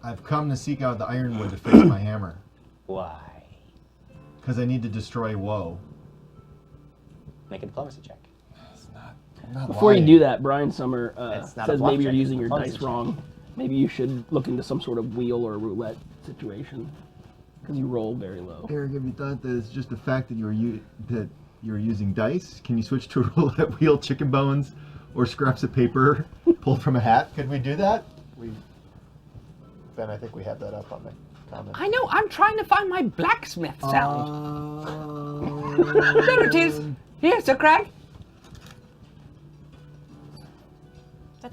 I've come to seek out the ironwood to fix my hammer. Why? Because I need to destroy woe. Make a diplomacy check. I'm not Before lying. you do that, Brian Summer It's not a says bluff maybe you're check, using it's a your diplomacy dice check. wrong. Maybe you should look into some sort of wheel or roulette situation. Because you roll very low. Eric, have you thought that it's just the fact that you're using dice? Can you switch to a roulette wheel, chicken bones, or scraps of paper pulled from a hat? Could we do that? Ben, I think we have that up on the comment. I know. I'm trying to find my blacksmith sound. There it is. Here, Sir Crag.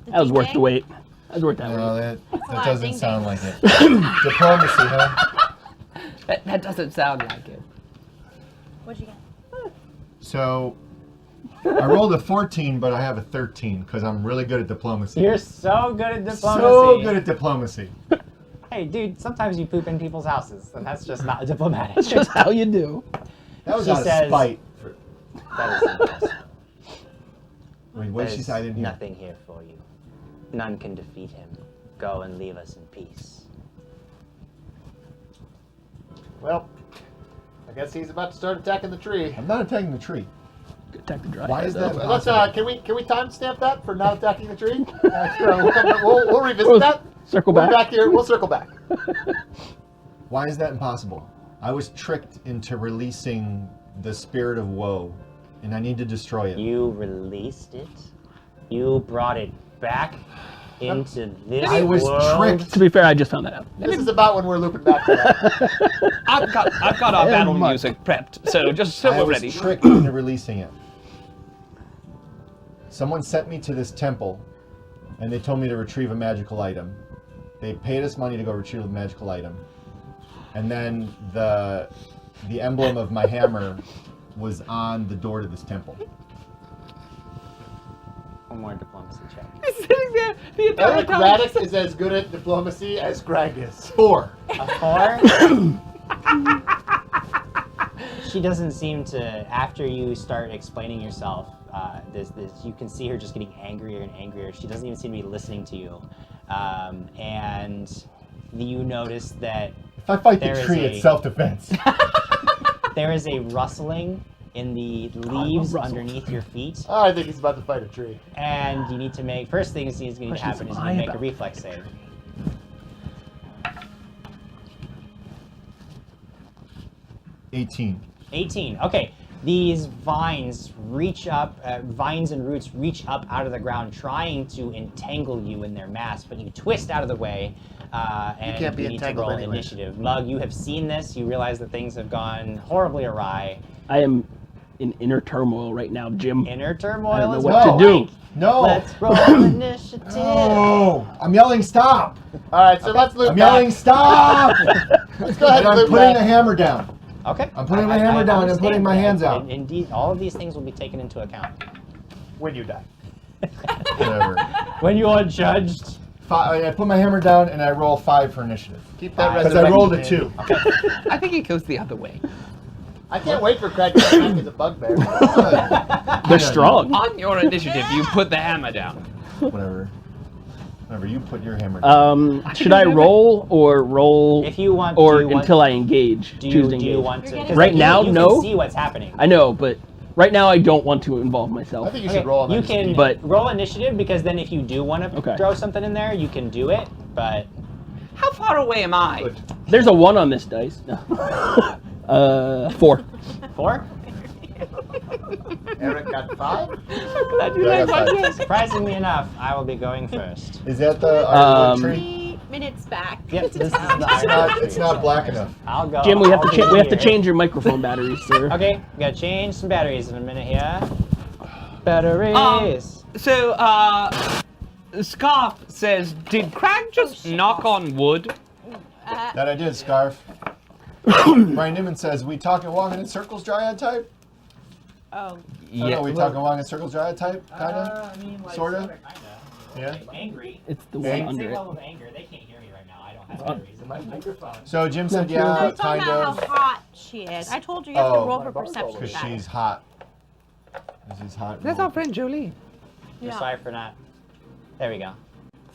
That was worth the wait. That was worth that No, wait. that doesn't sound like it. Diplomacy, huh? That doesn't sound like it. What'd you get? So, I rolled a 14, but I have a 13 because I'm really good at diplomacy. You're so good at diplomacy. So good at diplomacy. Hey, dude, sometimes you poop in people's houses, and that's just not diplomatic. That's just how you do. That was She out of says- spite. That is impossible. Wait, what did she say? I didn't hear. Nothing here for you. None can defeat him. Go and leave us in peace. Well, I guess he's about to start attacking the tree. I'm not attacking the tree. Attack the dry. Why is that? Let's can we timestamp that for not attacking the tree? Sure, we'll revisit that. Circle We'll be back. back here. We'll circle back. Why is that impossible? I was tricked into releasing the spirit of woe, and I need to destroy it. You released it. You brought it back into this I was world. tricked. To be fair, I just found that out. This is about when we're looping back to that. I've got our And battle Mike. music prepped, so just so I we're was ready. tricked into releasing it. Someone sent me to this temple, and they told me to retrieve a magical item. They paid us money to go retrieve the magical item, and then the emblem of my hammer was on the door to this temple. One more diplomacy check. He's sitting there the entire Eric time. Raddick is as good at diplomacy as Greg is. 4. A 4? She doesn't seem to, after you start explaining yourself, you can see her just getting angrier and angrier. She doesn't even seem to be listening to you. And you notice that If I fight There the is tree, a- it's self-defense. there is a rustling in the leaves underneath your feet. Oh, I think he's about to fight a tree. And you need to make, first thing is going to happen is you need to make a reflex save. 18. 18. Okay. These vines reach up, vines and roots reach up out of the ground, trying to entangle you in their mass, but you twist out of the way, and can't be you need to entangled roll anyway. initiative. Mug, you have seen this. You realize that things have gone horribly awry. I am in inner turmoil right now, Jim. Inner turmoil I don't know is what to do. No. Let's roll initiative. Oh, I'm yelling stop. All right, so let's loop I'm back. yelling stop. Let's go ahead And and I'm loop putting back. the hammer down. Okay. I'm putting my hammer down and putting understand my that. hands out. Indeed, all of these things will be taken into account. When you die. Whatever. When you are judged. I put my hammer down and I roll 5 for initiative. Keep that Because I resurrection rolled a in. 2. I think it goes the other way. I can't wait for Craig to come back as a bugbear. They're strong. On your initiative, you put the hammer down. Whatever. Whatever. You put your hammer down. Should I roll or roll If you want, or do you want, until I engage? do choose you, to do you engage. want to? 'cause, Right like, now, you no. can see what's happening. I know, but right now I don't want to involve myself. I think you should roll on You that. can But- roll initiative because then if you do want to Okay. throw something in there, you can do it. But How far away am I? Good. There's a 1 on this dice. No. 4. 4? Eric got 5. Glad you Yeah, I like got my five. Surprisingly enough, I will be going first. Is that the ironwood tree? 3 minutes back. Yep, this is the It's iron not. tree. It's not black enough. I'll go. Jim, we have I'll to be we have to here. change your microphone batteries, sir. Okay, we gotta change some batteries in a minute here. Batteries. So, Scarf says, did Crag just knock on wood? That I did, Scarf. Brian Newman says, we talking walking in circles dryad type? Oh. Yeah. No, we talking walking in circles dryad type? Kind of? I mean, like, Sorta? kinda. Yeah. Angry. It's the Hey. one under it. level of anger. They can't hear me right now. I don't have batteries in my microphone. So Jim said, I yeah, was talking kind about of. how hot she is. I told you you have Oh. to roll her perception Because check. she's hot. She's hot. That's our friend Jolie. You're Yeah. sorry for not. There we go.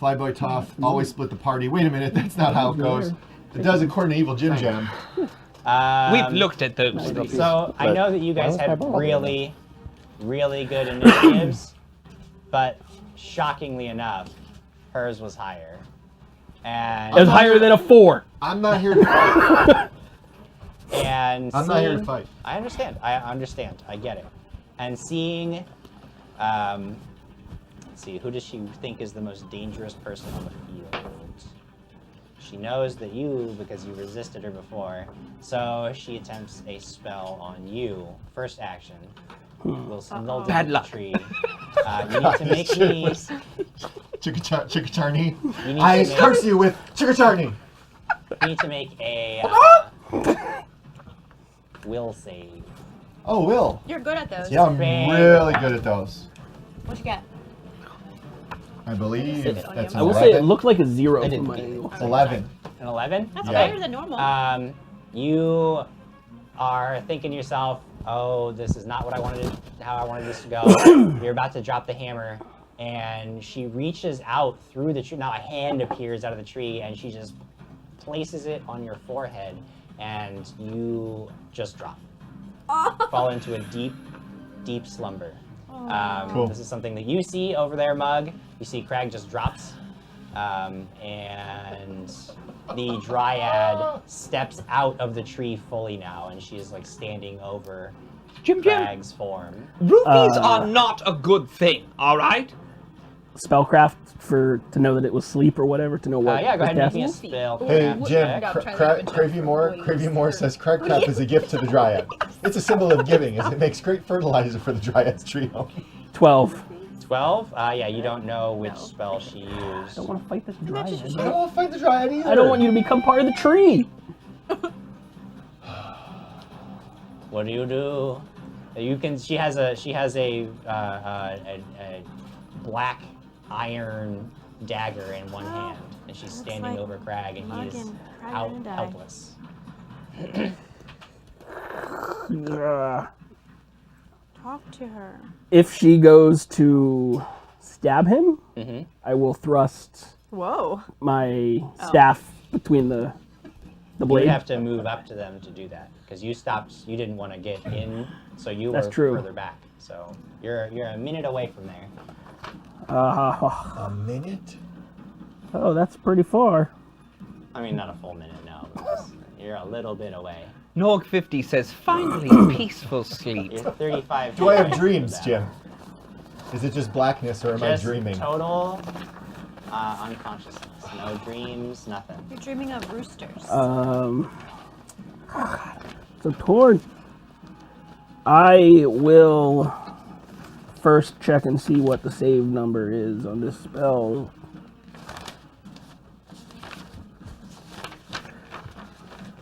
Flyboy Toff always split the party. Wait a minute, that's not how it goes. It does according to Evil Jim Jam. We've looked at those. So I know that you guys have really, really good initiatives, but shockingly enough, hers was higher. And It was higher than a 4. I'm not here to fight. And I'm not here to fight. I understand. I get it. And seeing, let's see, who does she think is the most dangerous person on the field? She knows that you, because you resisted her before, so she attempts a spell on you. First action. Will Sindel Bad the luck. tree. You need to make me. Chickatarni. You need I to make, curse you with Chickatarni. you need to make a will save. Oh, Will. You're good at those. Yeah, I'm Bang. really good at those. What'd you get? I believe It- that's I an will say it 11. looked like a 0 I from didn't my get it. angle. It's 11. An 11? That's Yeah. better than normal. You are thinking to yourself, "Oh, this is not what I wanted. How I wanted this to go." You're about to drop the hammer, and she reaches out through the tree. Now a hand appears out of the tree, and she just places it on your forehead, and you just drop, fall into a deep, deep slumber. Cool. This is something that you see over there, Mug. You see Crag just drops, and the Dryad steps out of the tree fully now, and she's like standing over Jim, Crag's form. rupees are not a good thing, all right? Spellcraft to know that it was sleep or whatever, to know what. Yeah, go ahead and make me a was spell. Hey, Ooh, Jim, yeah. Cravey Moore says Crag Crap is a gift to the Dryad. It's a symbol of giving, as it makes great fertilizer for the Dryad's trio. 12. 12? Yeah, you don't know which No. spell she I used. don't want to fight this dryad. I don't want to fight the Dryad either. I don't want you to become part of the tree. What do? You can. She has a black iron dagger in one hand, and she's Looks standing like over Crag, and he is Muggin. Crag out gonna die. helpless. Talk to her. If she goes to stab him, Mm-hmm. I will thrust Whoa. my staff between the You blade. have to move up to them to do that because you stopped. You didn't want to get in, so you That's were true. further back. So you're a minute away from there. A minute? Oh, that's pretty far. I mean, not a full minute, no. Because you're a little bit away. Nog50 says, finally, peaceful sleep. You're 35. Do I have feet dreams, from Jim? Is it just blackness, or am I Just dreaming? total unconsciousness. No dreams, nothing. You're dreaming of roosters. So torn. I will first check and see what the save number is on this spell.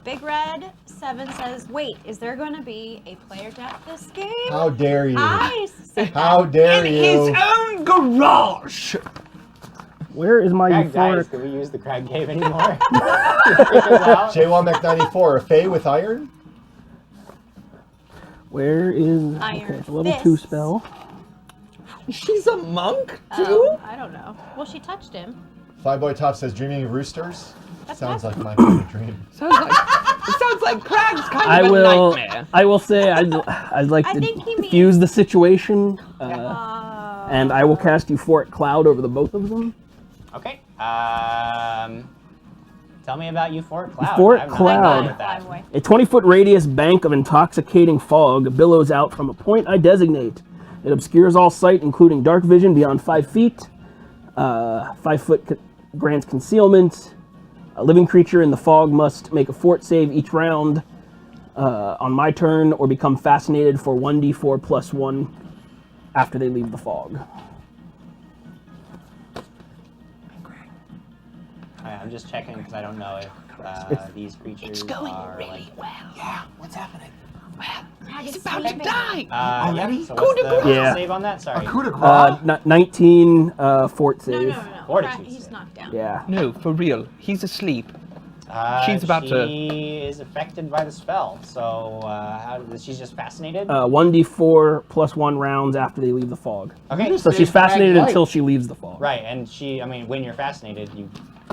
Big Red 7 says, wait, is there going to be a player death this game? How dare you? I said How dare In you? his own garage! Where is my Crag dies. euphoric? Can we use the Crag Cave anymore? Freak us out. J1 Mac 94, a Fae with iron? Where is Iron okay, it's a level 2 fists. spell. She's a monk, too? I don't know. Well, she touched him. Flyboy Top says dreaming of roosters? That's Sounds like possible. my kind of dream. It sounds like Crag's kind of a nightmare. I will say I'd like I to think he diffuse the situation, Uh, and I will cast euphoric cloud over the both of them. Okay. Tell me about Euphoric Cloud. Euphoric I'm not Cloud. familiar with that. Fly away. A 20-foot radius bank of intoxicating fog billows out from a point I designate. It obscures all sight, including dark vision beyond 5 feet. 5 foot grants concealment. A living creature in the fog must make a fort save each round on my turn, or become fascinated for 1d4 plus 1 after they leave the fog. Alright, I'm just checking because I don't know if these creatures are like. Yeah, what's happening? Well, he's about to sleeping. die. Yeah. So what's the Yeah. save on that? Sorry. Coup de grace? 19 fort No, save. no, no. Fortitude He's save. knocked down. Yeah. No, for real. He's asleep. She's about to. She is affected by the spell, so she's just fascinated. 1d4 plus 1 rounds after they leave the fog. Okay. So she's fascinated until she leaves the fog. Right, and when you're fascinated, you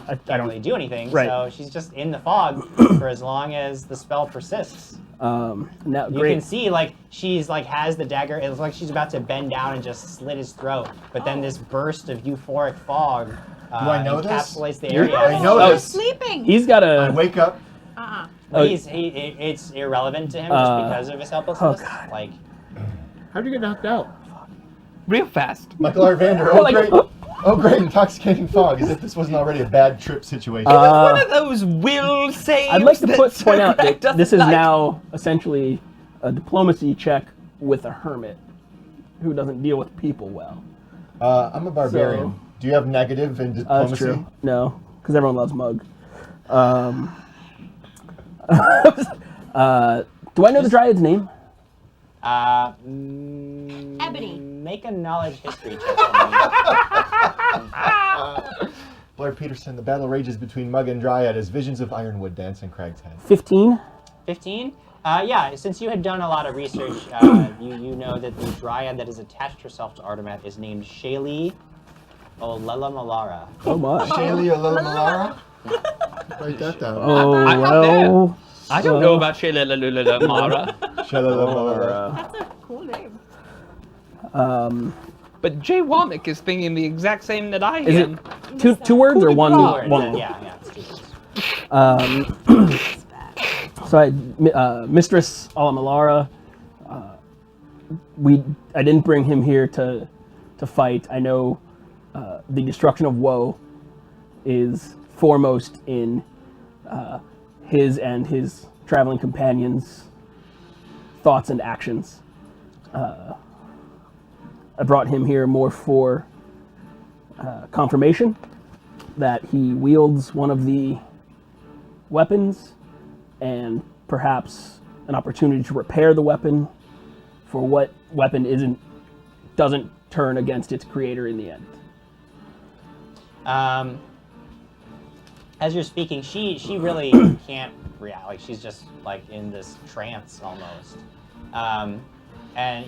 I don't don't really do anything. Right. So she's just in the fog for as long as the spell persists. Now, You great. can see she's has the dagger. It looks like she's about to bend down and just slit his throat. But then this burst of euphoric fog I know this? encapsulates the You're- area. I know You're this. sleeping. He's got I a. wake up. But it's irrelevant to him just because of his helplessness. oh, God. Like, How'd you get knocked out? Real fast. Michael Arvander. Oh, great, intoxicating fog. As if this wasn't already a bad trip situation. One of those will saves. I'd like to that point out Sir Greg that doesn't this is like. now essentially a diplomacy check with a hermit who doesn't deal with people well. I'm a barbarian. So- Do you have negative in diplomacy? That's true. No, because everyone loves Mug. Do I know the Dryad's name? Ebony. Make a knowledge history check on me. Blair Peterson, the battle rages between Mug and Dryad as visions of ironwood dance in Crag's head. 15. 15? Yeah, since you had done a lot of research, you know that the dryad that has attached herself to Artemat is named Shaylee Olelamalara. Oh my. Shaylee Olelamalara? Write that down. Oh I'm not there. well. I don't know about Shayla Mara. Shaylee. That's a cool name. But Jay Womack is thinking the exact same that I Is am. it two words or one? Two words, One. yeah, it's 2 words. So Mistress Alamalara, I didn't bring him here to fight. I know the destruction of Woe is foremost in his and his traveling companions' thoughts and actions. I brought him here more for confirmation that he wields one of the weapons and perhaps an opportunity to repair the weapon for what weapon doesn't turn against its creator in the end. As you're speaking, she really can't react. Like, she's just in this trance almost. And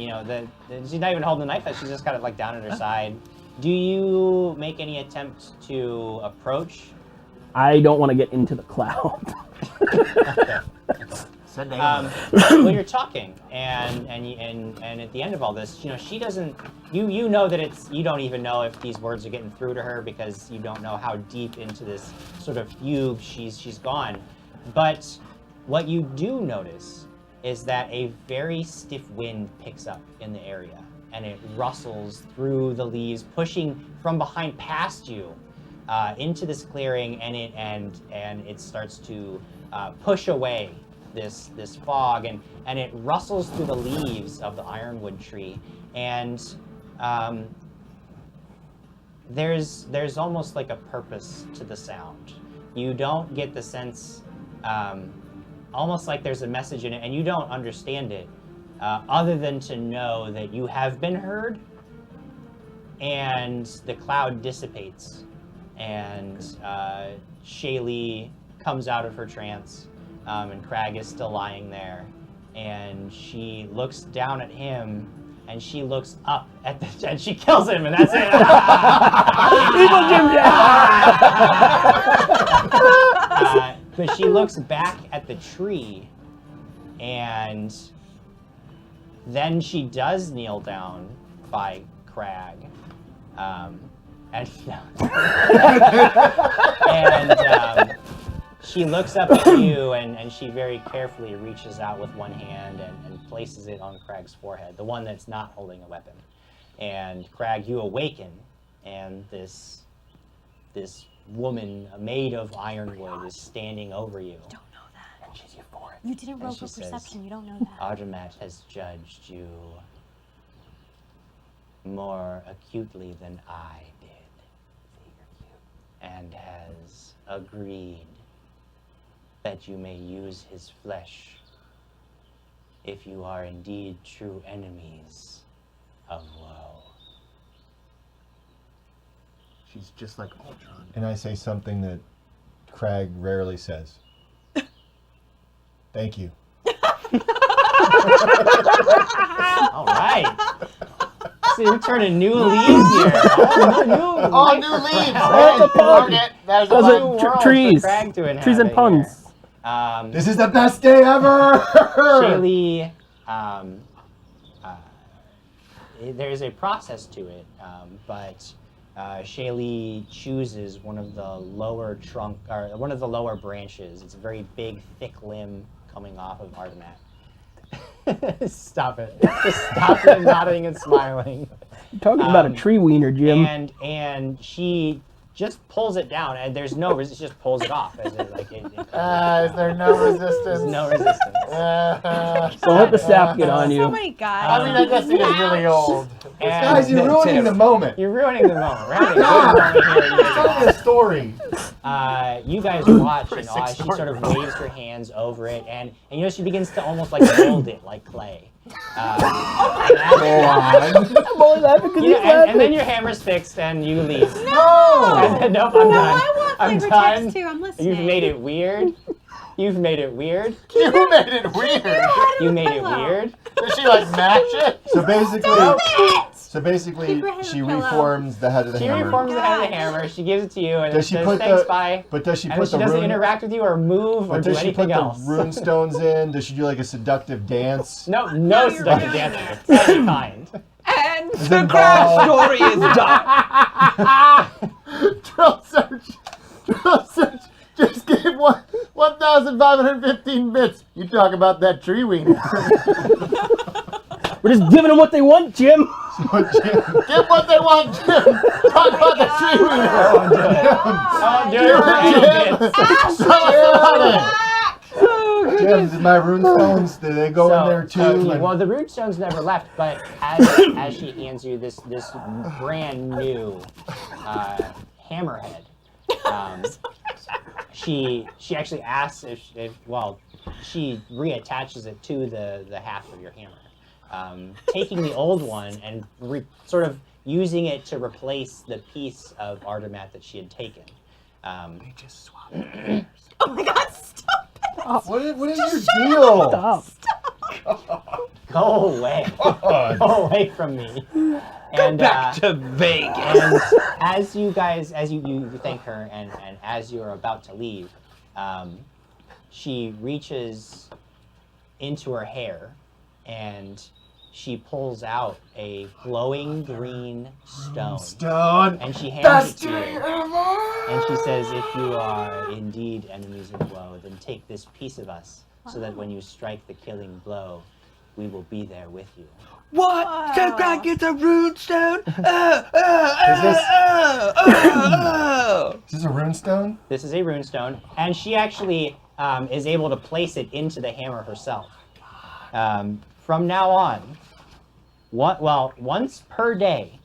she's not even holding the knife. She's just got it down at her side. Do you make any attempt to approach? I don't want to get into the cloud. Well, you're talking, and at the end of all this, she doesn't. You know that you don't even know if these words are getting through to her because you don't know how deep into this sort of fugue she's gone. But what you do notice is that a very stiff wind picks up in the area, and it rustles through the leaves, pushing from behind past you into this clearing, and it starts to push away this fog, and it rustles through the leaves of the ironwood tree, and there's almost like a purpose to the sound. You don't get the sense, almost like there's a message in it, and you don't understand it, other than to know that you have been heard, and the cloud dissipates, and Shaylee comes out of her trance, and Crag is still lying there, and she looks down at him, and she looks up at and she kills him, and that's it. Evil Jim Jack! But she looks back at the tree, and then she does kneel down by Crag, and she looks up at you, and she very carefully reaches out with one hand and places it on Crag's forehead, the one that's not holding a weapon. And Crag, you awaken, and this woman made of ironwood is standing over you. Don't know that. And she's euphoric. You didn't roll And for she says, perception. You don't know that. Artemat has judged you more acutely than I did, and has agreed that you may use his flesh if you are indeed true enemies of Woe. She's just like Ultron. And I say something that Craig rarely says, "Thank you." All right. So we're turning new leaves here. Oh, new leaves. That's a pun. That is Those a are pun. world trees. for Craig to Trees and inhabit puns. here. This is the best day ever. Shaylee, there's a process to it, but Shaylee chooses one of the lower one of the lower branches. It's a very big, thick limb coming off of Artemat. Stop it! Just stop it, nodding and smiling. You're talking about a tree wiener, Jim. And she just pulls it down, and there's no resistance. Just pulls it off as it like it. Is there no resistance? There's no resistance. Don't let the sap get on So you. many guys. I mean, I guess he is really old. Guys, you're ruining the moment. You're ruining the moment. We're having a good moment here. It's only a story. You guys watch, and she sort of waves her hands over it, and you know she begins to almost like mold it like clay. Go on. I'm only laughing because he's and then laughing. your hammer's fixed, and you leave. No. Nope, I'm No, done. I want I'm flavor done. text too. I'm listening. You've made it weird. You've made it weird. You made it weird. You made it weird. Does she like mash it? So basically, Keep your head she on the pillow. reforms the head of the She hammer. reforms the head of the Gosh. hammer. She gives it to you, and Does it she says put thanks, the? bye. But does she And put she the doesn't rune? interact with you or move or But do does she put anything the else. rune stones in? Does she do like a seductive dance? No you're seductive ruining dancing. it. It's any kind. And Is the it crab ball? story is done. Drill search just gave 1,515 bits. You talk about that tree wiener. We're just giving them what they want, Jim. Give what they want, Jim. Talk about the tree wiener. Oh, do it for any bits. Tell us about it. Jim, did my rune stones? Did they go in there too? Well, the rune stones never left, but as she hands you this brand new hammerhead, she actually asks if she reattaches it to the haft of your hammer, taking the old one and sort of using it to replace the piece of Artemat that she had taken. They just swapped. Oh my God! Stop it! What is your deal? Stop. Go away! Go away from me! And Back to Vegas. and as you thank her, and as you are about to leave, she reaches into her hair and she pulls out a glowing green stone. And she hands it to you. And she says, if you are indeed enemies of woe, then take this piece of us, so that when you strike the killing blow, we will be there with you. What? So Craig gets a rune stone? Is this a rune stone? This is a rune stone, and she actually is able to place it into the hammer herself. From now on, once per day,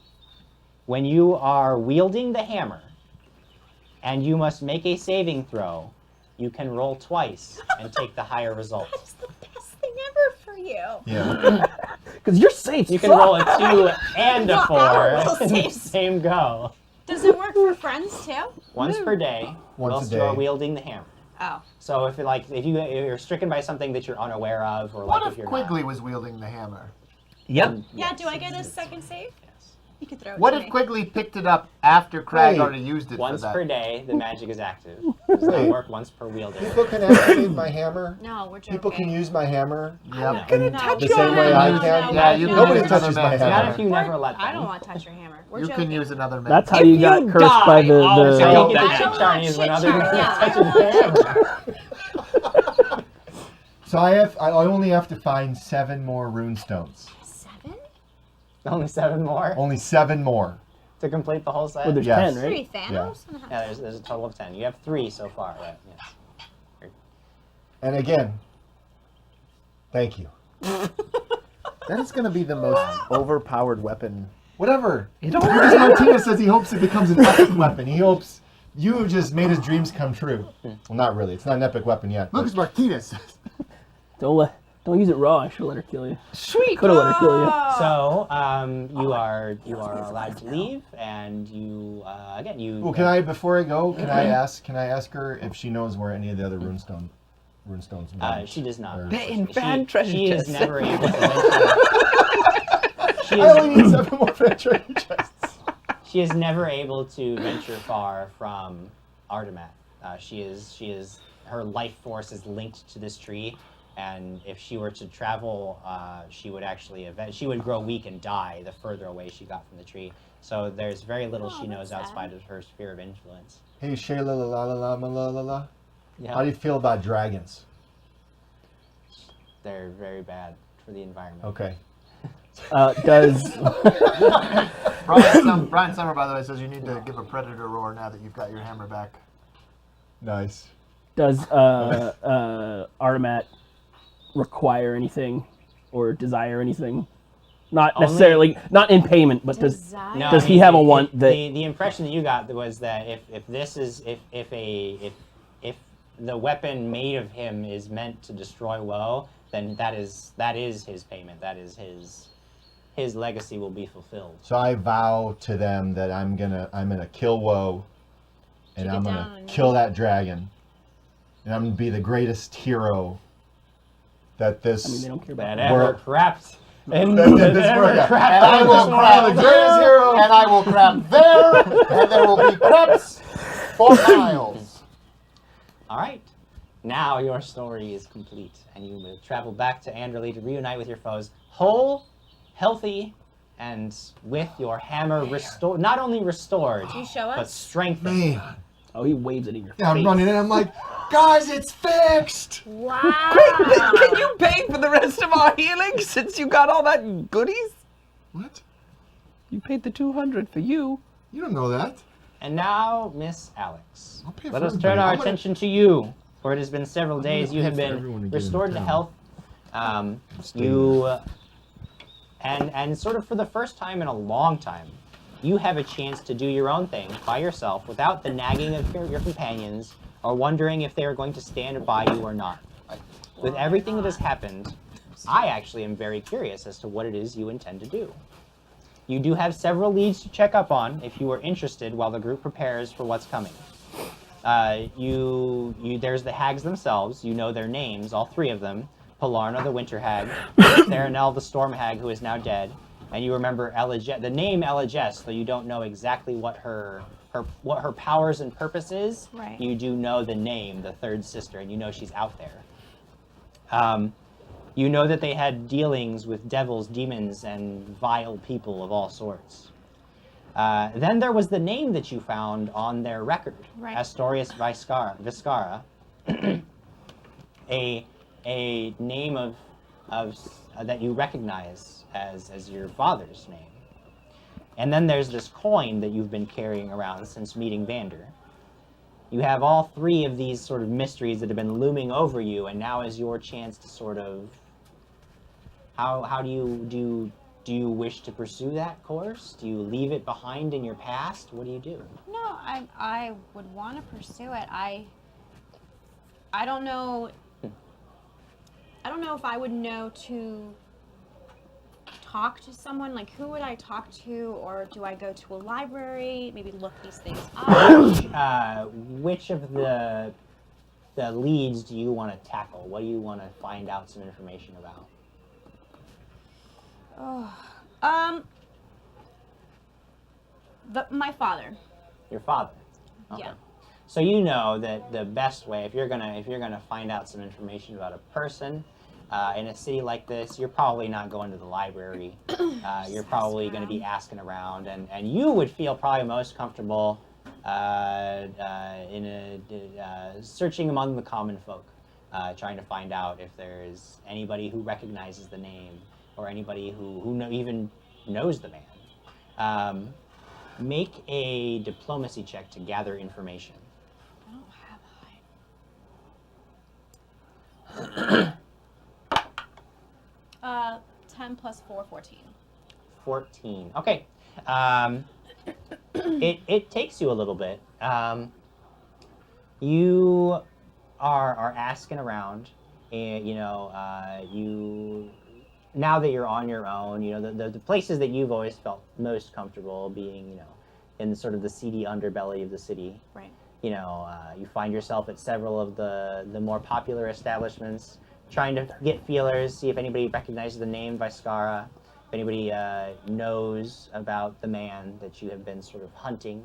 when you are wielding the hammer, and you must make a saving throw, you can roll twice and take the higher result. That's the best thing ever for you. Yeah. Because you're safe. You can roll a 2 and a Well, 4 our roll in the saves. same go. Does it work for friends too? Once per day, Once a whilst you are day. wielding the hammer. Oh. So if you're stricken by something that you're unaware of, or What like if you're Quigley was wielding the hammer? Yep. Yeah. Do I get a second save? Yes. You could throw it. What to if me. Quigley picked it up after Craig Wait. already used it Once for that? per day, the magic is active. Does not Wait. work once per wielder. People can activate my hammer. No, we're joking. People can use my hammer. Yep. In touch the your same way I hammer. can. Yeah, you Nobody can touches use my another Not hammer. if you never let them. I don't want to touch your hammer. We're You joking. can use another man. That's how you got you cursed by die, the. I'll So take you get that. the chip shiny is when other people Yeah, I touch don't the hammer. So I only have to find 7 more rune stones. 7? Only 7 more Only 7 more. to complete the whole set. Well, there's Yes. 10, right? 3 Thanos? Yeah, there's a total of 10. You have 3 so far. Right? Yes. And again, thank you. That is going to be the most overpowered weapon. Whatever. It Lucas Martinez says he hopes it becomes an epic weapon. He hopes you have just made his dreams come true. Well, not really. It's not an epic weapon yet. but- Lucas Martinez says. Don't Don't use it raw. I should have let her kill you. Sweet. Could have let her kill you. So you are allowed to leave, and you again you. Well, can I before I go? Can I ask her if she knows where any of the other runestones went? She does not. Or- They're in fan treasure She is chests. never able to venture. She I only is, need 7 more treasure chests. she is never able to venture far from Artemat. She is her life force is linked to this tree, and if she were to travel, she would actually she would grow weak and die the further away she got from the tree. So there's very little she knows that's outside sad. of her sphere of influence. Hey, Shayla, la la la la la la la. Yeah, How do you feel about dragons? they're very bad for the environment. Okay. Does Brian Summer, by the way, says you need to give a predator roar now that you've got your hammer back. Nice. Artemat require anything or desire anything? Not Only- necessarily, not in payment, but Desire. No, Does I he mean, have a want that- the impression that you got was that if the weapon made of him is meant to destroy Woe, then that is his payment. That is his legacy will be fulfilled. So I vow to them that I'm gonna kill Woe, and Should I'm get gonna down on kill your- that dragon, and I'm gonna be the greatest hero that this. I mean, they don't care about That that. ever World- crapped. And that this world- And I will the crap greatest there, hero. and I will crap there, and there will be craps for miles. All right. Now your story is complete, and you will travel back to Anderley to reunite with your foes, whole, healthy, and with your hammer restored. Not only restored, Do you show but us? strengthened. Man, Oh, he waves it in your face. yeah, I'm running in. I'm like, guys, it's fixed. Wow. Can you pay for the rest of our healing since you got all that goodies? What? You paid the 200 for you. You don't know that. And now, Miss Alex, I'll pay let for us turn everybody. our I'm gonna- attention to you. For it has been several gonna days. You pay have for everyone to been get in restored to town. health. staying You and sort of for the first time in a long time, you have a chance to do your own thing by yourself without the nagging of your companions or wondering if they are going to stand by you or not. With everything that has happened, I actually am very curious as to what it is you intend to do. You do have several leads to check up on if you are interested while the group prepares for what's coming. There's the hags themselves. You know their names, all 3 of them. Palarna, the Winter Hag, Theranel, the Storm Hag, who is now dead, and you remember the name Eligest, though you don't know exactly what her powers and purpose is. Right. You do know the name, the 3rd sister, and you know she's out there. You know that they had dealings with devils, demons, and vile people of all sorts. Then there was the name that you found on their record, Right. Astorius Viscara, a name of that you recognize as your father's name. And then there's this coin that you've been carrying around since meeting Vander. You have all 3 of these sort of mysteries that have been looming over you, and now is your chance to sort of. How do you wish to pursue that course? Do you leave it behind in your past? What do you do? No, I would want to pursue it. I don't know. I don't know if I would know to talk to someone. Like, who would I talk to, or do I go to a library? Maybe look these things up. Which of the leads do you want to tackle? What do you want to find out some information about? My father. Your father. Okay. Yeah. So you know that the best way, if you're gonna find out some information about a person in a city like this, you're probably not going to the library. You're probably going to be asking around, and you would feel probably most comfortable searching among the common folk, trying to find out if there's anybody who recognizes the name or anybody who even knows the man. Make a diplomacy check to gather information. I don't have 10 plus 4, 14. 14. Okay. It takes you a little bit. You are asking around, and you now that you're on your own, the places that you've always felt most comfortable being, in sort of the seedy underbelly of the city. Right. You find yourself at several of the more popular establishments, trying to get feelers, see if anybody recognizes the name Viscara, if anybody knows about the man that you have been sort of hunting.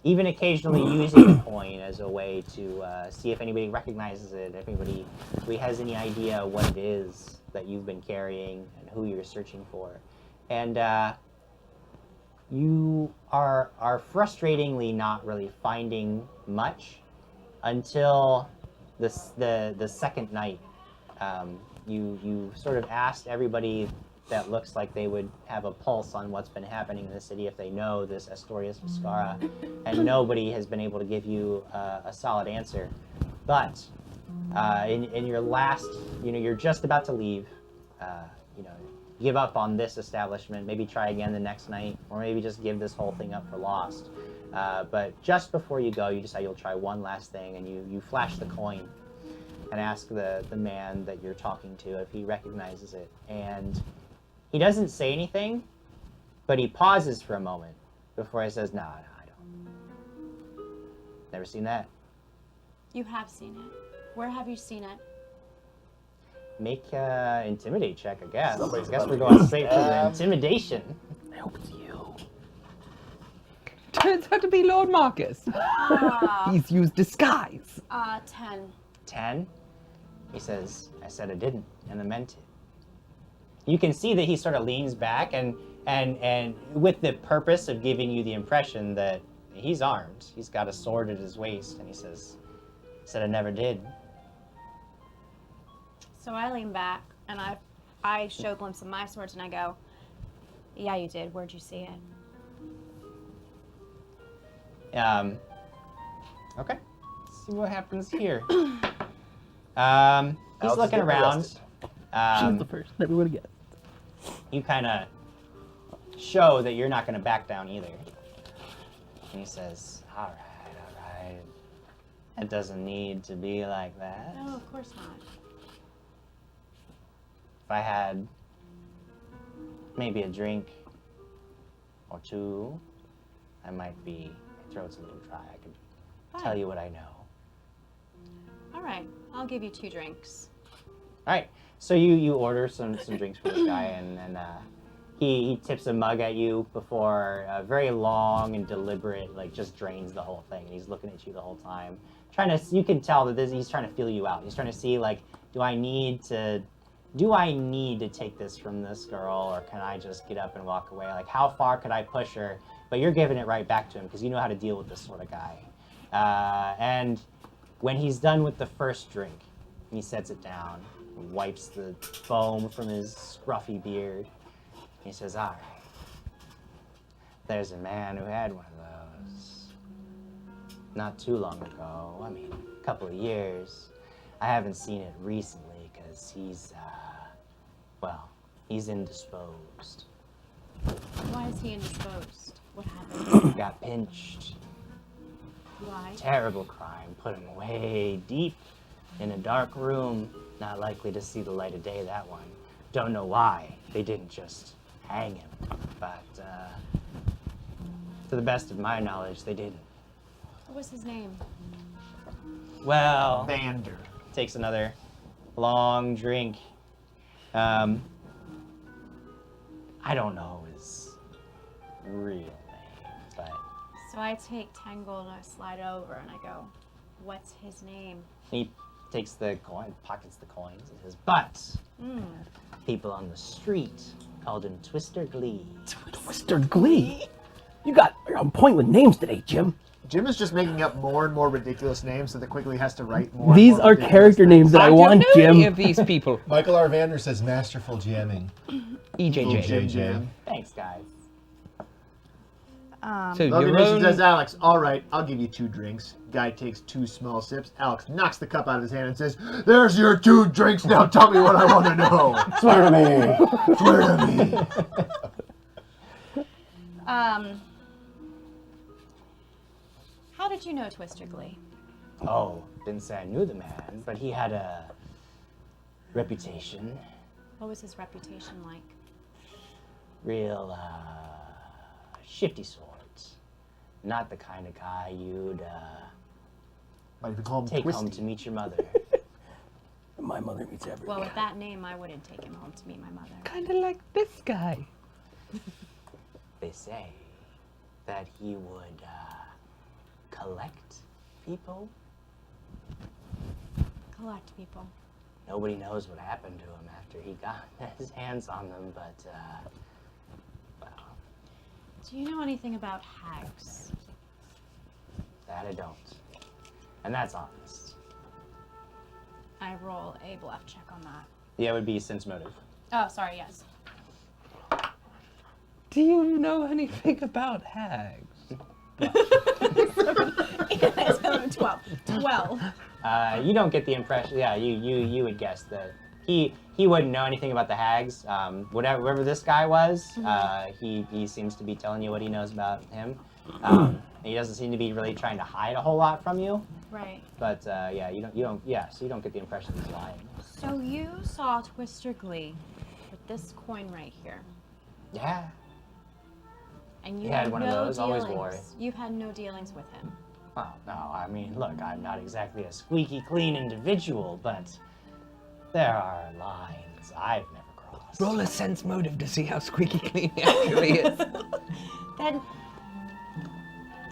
Even occasionally using the coin as a way to see if anybody recognizes it, if anybody really has any idea what it is that you've been carrying and who you're searching for. And you are frustratingly not really finding much until the second night. You sort of asked everybody that looks like they would have a pulse on what's been happening in the city if they know this Astorius Viscara, and nobody has been able to give you a solid answer. But in your last, you're just about to leave, give up on this establishment, maybe try again the next night, or maybe just give this whole thing up for lost. But just before you go, you decide you'll try one last thing, and you flash the coin and ask the man that you're talking to if he recognizes it. And he doesn't say anything, but he pauses for a moment before he says, no, I don't. Never seen that. You have seen it. Where have you seen it? Make an intimidate check, I guess. Somebody's I guess about we're to going straight for the intimidation. I hope it's you. Turns out to be Lord Marcus. He's used disguise. 10. 10? He says, I said I didn't, and I meant it. You can see that he sort of leans back and with the purpose of giving you the impression that he's armed. He's got a sword at his waist, and he says, I never did. So I lean back and I show a glimpse of my swords and I go, yeah, you did. Where'd you see it? Okay. Let's see what happens here. He's looking around. She's the first. Everybody gets. You kind of show that you're not going to back down either. And he says, all right. It doesn't need to be like that. No, of course not. If I had maybe a drink or two, I might be, my throat's a little dry. I could tell you what I know. All right. I'll give you 2 drinks. All right. So you order some drinks for this guy, and he tips a mug at you before a very long and deliberate, like, just drains the whole thing. And he's looking at you the whole time, you can tell that he's trying to feel you out. He's trying to see, like, do I need to take this from this girl, or can I just get up and walk away? Like, how far could I push her? But you're giving it right back to him because you know how to deal with this sort of guy. And when he's done with the first drink, he sets it down, wipes the foam from his scruffy beard. He says, all right, there's a man who had one of those not too long ago. I mean, a couple of years. I haven't seen it recently because he's indisposed. Why is he indisposed? What happened? Got pinched. Why? Terrible crime. Put him way deep in a dark room. Not likely to see the light of day, that one. Don't know why they didn't just hang him. But to the best of my knowledge, they didn't. What was his name? Well, Vander. takes another long drink. I don't know his real name, but So I take 10 gold and I slide over and I go, what's his name? he takes the coin, pockets the coins, and says, but people on the street called him Twister Glee. Twister Glee. You're on point with names today, Jim. Jim is just making up more and more ridiculous names so that Quigley has to write more. These and more are ridiculous character names that I don't want, know any Jim. of these people. Michael R. Vander says masterful GMing. EJJ. Jim Jam. Thanks, guys. So Logan your Nation own... says, Alex, all right, I'll give you 2 drinks. Guy takes 2 small sips. Alex knocks the cup out of his hand and says, there's your 2 drinks. Now tell me what I want to know. Swear to me. Swear to me. How did you know Twister Glee? Oh, didn't say I knew the man, but he had a reputation. What was his reputation like? Real, shifty sort. Not the kind of guy you'd, Might even call him take Twisty. home to meet your mother. My mother meets every Well, guy. with that name, I wouldn't take him home to meet my mother. Kind of like this guy. They say that he would, collect people. Collect people. Nobody knows what happened to him after he got his hands on them, but, well, Do you know anything about hags? that I don't. And that's honest. I roll a bluff check on that. Yeah, it would be sense motive. Oh, sorry, yes. Do you know anything about hags? 12. 12. You don't get the impression. Yeah, you would guess that he wouldn't know anything about the hags. Whatever this guy was, he seems to be telling you what he knows about him. He doesn't seem to be really trying to hide a whole lot from you. Right. But yeah, you don't. Yeah, so you don't get the impression he's lying. So you saw Twister Glee with this coin right here. Yeah. And you He had had one of no those, always wore it. dealings. You've had no dealings with him. Well, no, I mean, look, I'm not exactly a squeaky clean individual, but there are lines I've never crossed. Roll a sense motive to see how squeaky clean he actually is. Then,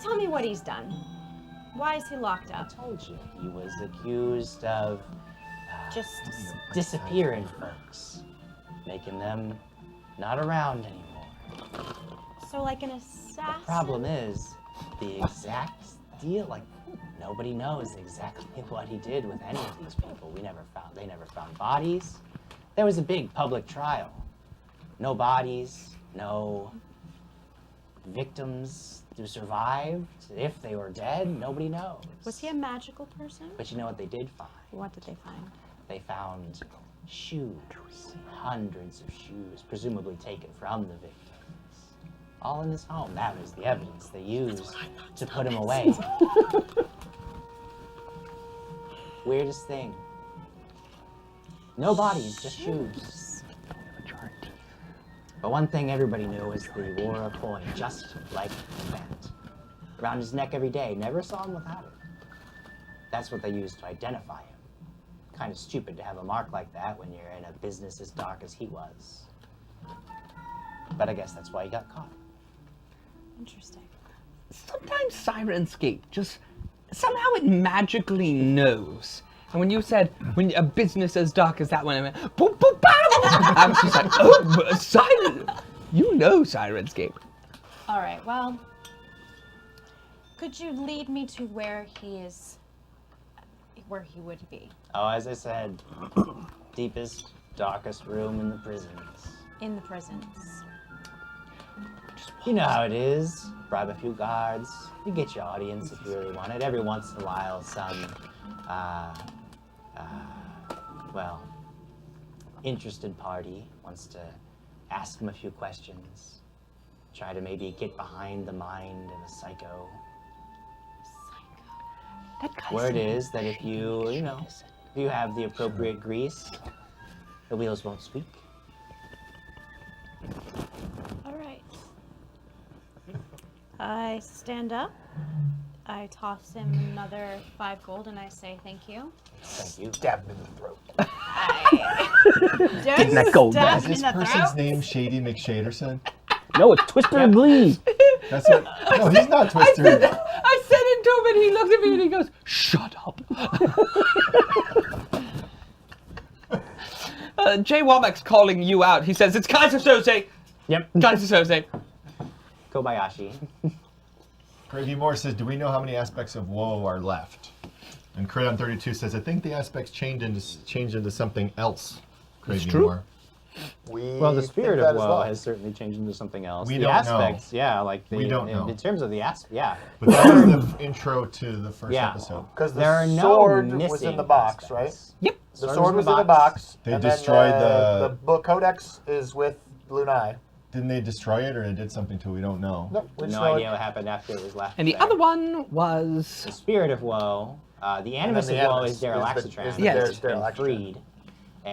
tell me what he's done. Why is he locked I up? told you, he was accused of Just disappearing folks, making them not around anymore. so like an assassin. Problem is, the exact deal, like, nobody knows exactly what he did with any of these people. They never found bodies. There was a big public trial. No bodies, no victims who survived. If they were dead, nobody knows. Was he a magical person? But you know what they did find? What did they find? They found shoes, hundreds of shoes, presumably taken from the victims. All in his home. That was the evidence they used to put him away. Weirdest thing. No bodies, just shoes. But one thing everybody knew was that he wore a coin, just like that. Around his neck every day. Never saw him without it. That's what they used to identify him. Kind of stupid to have a mark like that when you're in a business as dark as he was. But I guess that's why he got caught. Interesting. Sometimes Sirenscape just somehow it magically knows. And when you said when a business as dark as that one, I went boom, boom, bam! I was just like, oh, Siren, you know Sirenscape. All right. Well, could you lead me to where he would be? Oh, as I said, deepest, darkest room in the prisons. In the prisons. You know how it is. Bribe a few guards. You get your audience if you really want it. Every once in a while, some, well, interested party wants to ask him a few questions. Try to maybe get behind the mind of a psycho. That guy's Word is that if you have the appropriate grease, the wheels won't squeak. All right. I stand up. I toss him another 5 gold and I say thank you. Thank you. Stab him in the throat. Getting that gold stab back. him Is in this the person's throat? name Shady McShaderson? No, it's Twister Glee. That's what. No, he's not Twister. I said it to him and he looked at me and he goes, shut up. Jay Womack's calling you out. He says, it's Kaiser Soze. Yep. Kaiser Soze. Kobayashi. Gravy Moore says, "Do we know how many aspects of woe are left?" And Crit on 32 says, "I think the aspects change into something else." Gravy true. Moore. Well, the spirit of woe has certainly changed into something else. We the don't aspects, know. yeah, like the, We don't know. in terms of the yeah. But that was the intro to the first Yeah. episode. Because There are the no sword was missing in the box, aspects. Yep. right? The Sword sword was in the box. They and destroyed then the- the book codex is with Lunai. Didn't they destroy it, or they did something to it? We don't know. Nope, we No destroyed idea it. what happened after it was left. And the there. other one was... The spirit of woe, the animus the of woe animus is Daryl is the Axatran, Yes. who's been Daryl Axatran. freed,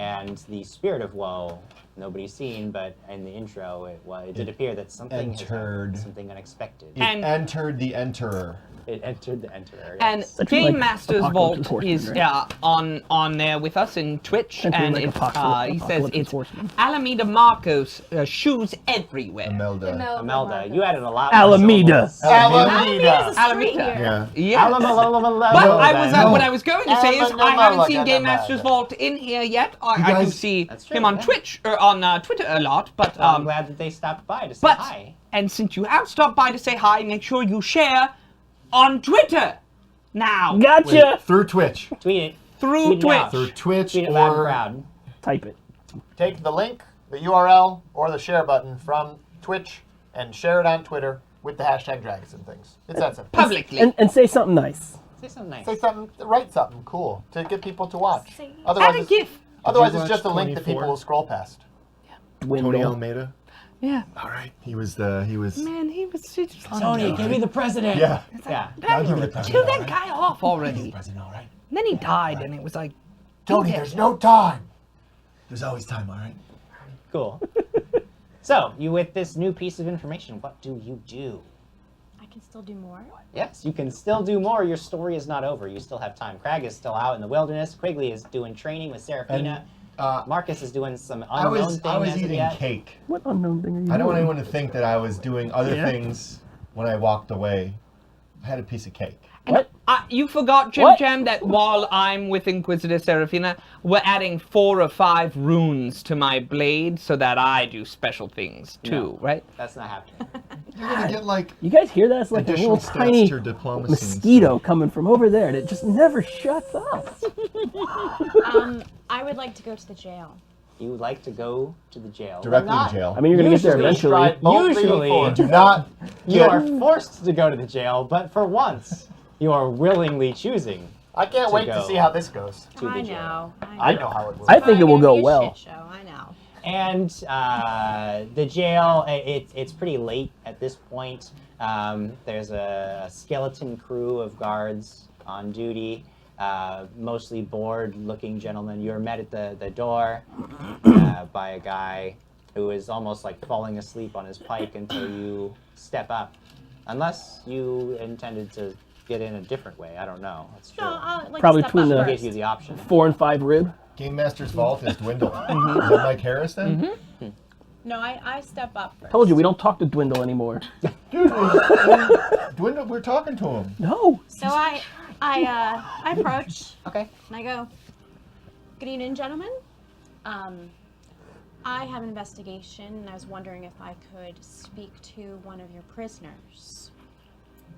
and the spirit of woe. Nobody's seen, but in the intro, it did appear that something has happened, entered. something unexpected. It And- entered the enterer. It entered the Enterer. And yes. Essentially Game like Master's Apocalypse Vault Horseman, is right? on there with us in Twitch, Essentially and like it's, he says Apocalypse it's Horseman. Alameda Marcos shoes everywhere. Imelda. Imelda, you added a lot. Alameda. Alameda. Alameda. Yeah. Yeah. But I was No. what I was going to say is I haven't seen Game Alameda. Master's Vault in here yet. I do guys- see That's true, him on yeah. Twitch or on Twitter a lot, but I'm glad that they stopped by to say but hi. and since you have stopped by to say hi, make sure you share on Twitter now Gotcha. Through Twitch. Tweet it. through Tweet it out. Twitch. Through Twitch Tweet it loud and or proud. Type it. Take the link, the URL, or the share button from Twitch and share it on Twitter with the hashtag dragons and things. It's that simple. Publicly. And say something nice. Say something nice. Say something, write something cool to get people to watch. Say- Otherwise, Add a it's, GIF. otherwise Did you it's just a watch link that people 24? will scroll past. Tony Dwindle. Almeida. Yeah. All right. He was. Man, he was just Tony, give me the president. Yeah. Yeah. I'll give you the Kill president. that guy off already. President, all right. And then he died, and it was like, Tony, there's no time. There's always time, all right. Cool. So, you with this new piece of information, what do you do? I can still do more. Yes, you can still do more. Your story is not over. You still have time. Crag is still out in the wilderness. Quigley is doing training with Seraphina. Marcus is doing some I unknown was thing as of eating yet. cake. What unknown thing are you I don't want doing? anyone to think that I was doing other Yeah. things when I walked away. I had a piece of cake. What? you forgot, Jim What? Jam, that while I'm with Inquisitor Seraphina, we're adding 4 or 5 runes to my blade so that I do special things too, No. right? That's not happening. You're gonna get like You guys hear that? It's like a additional little stats tiny to your diplomacy. and mosquito coming from over there, and it just never shuts up. I would like to go to the jail. You would like to go to the jail. Directly but not- to jail. I mean, you're gonna get there Usually eventually. Stride boldly Usually, forward. Do not. you get- are forced to go to the jail, but for once, you are willingly choosing I can't To wait go. to see how this goes. to the I jail. know. I know how it will. I think it will It's go gonna be a well. shit show, I know. And the jail, it's pretty late at this point. There's a skeleton crew of guards on duty, mostly bored-looking gentlemen. You're met at the door by a guy who is almost like falling asleep on his pike until you step up. Unless you intended to get in a different way. I don't know. That's true. No, I'll like Probably step between up the- I'll first. give you the option. 4 and 5 rib. Game Master's Vault is Dwindle. Is that Mike Harris then? No, I step up first. Told you we don't talk to Dwindle anymore. Dwindle, we're talking to him. No. So I approach Okay. and I go, "Good evening, gentlemen. I have an investigation, and I was wondering if I could speak to one of your prisoners."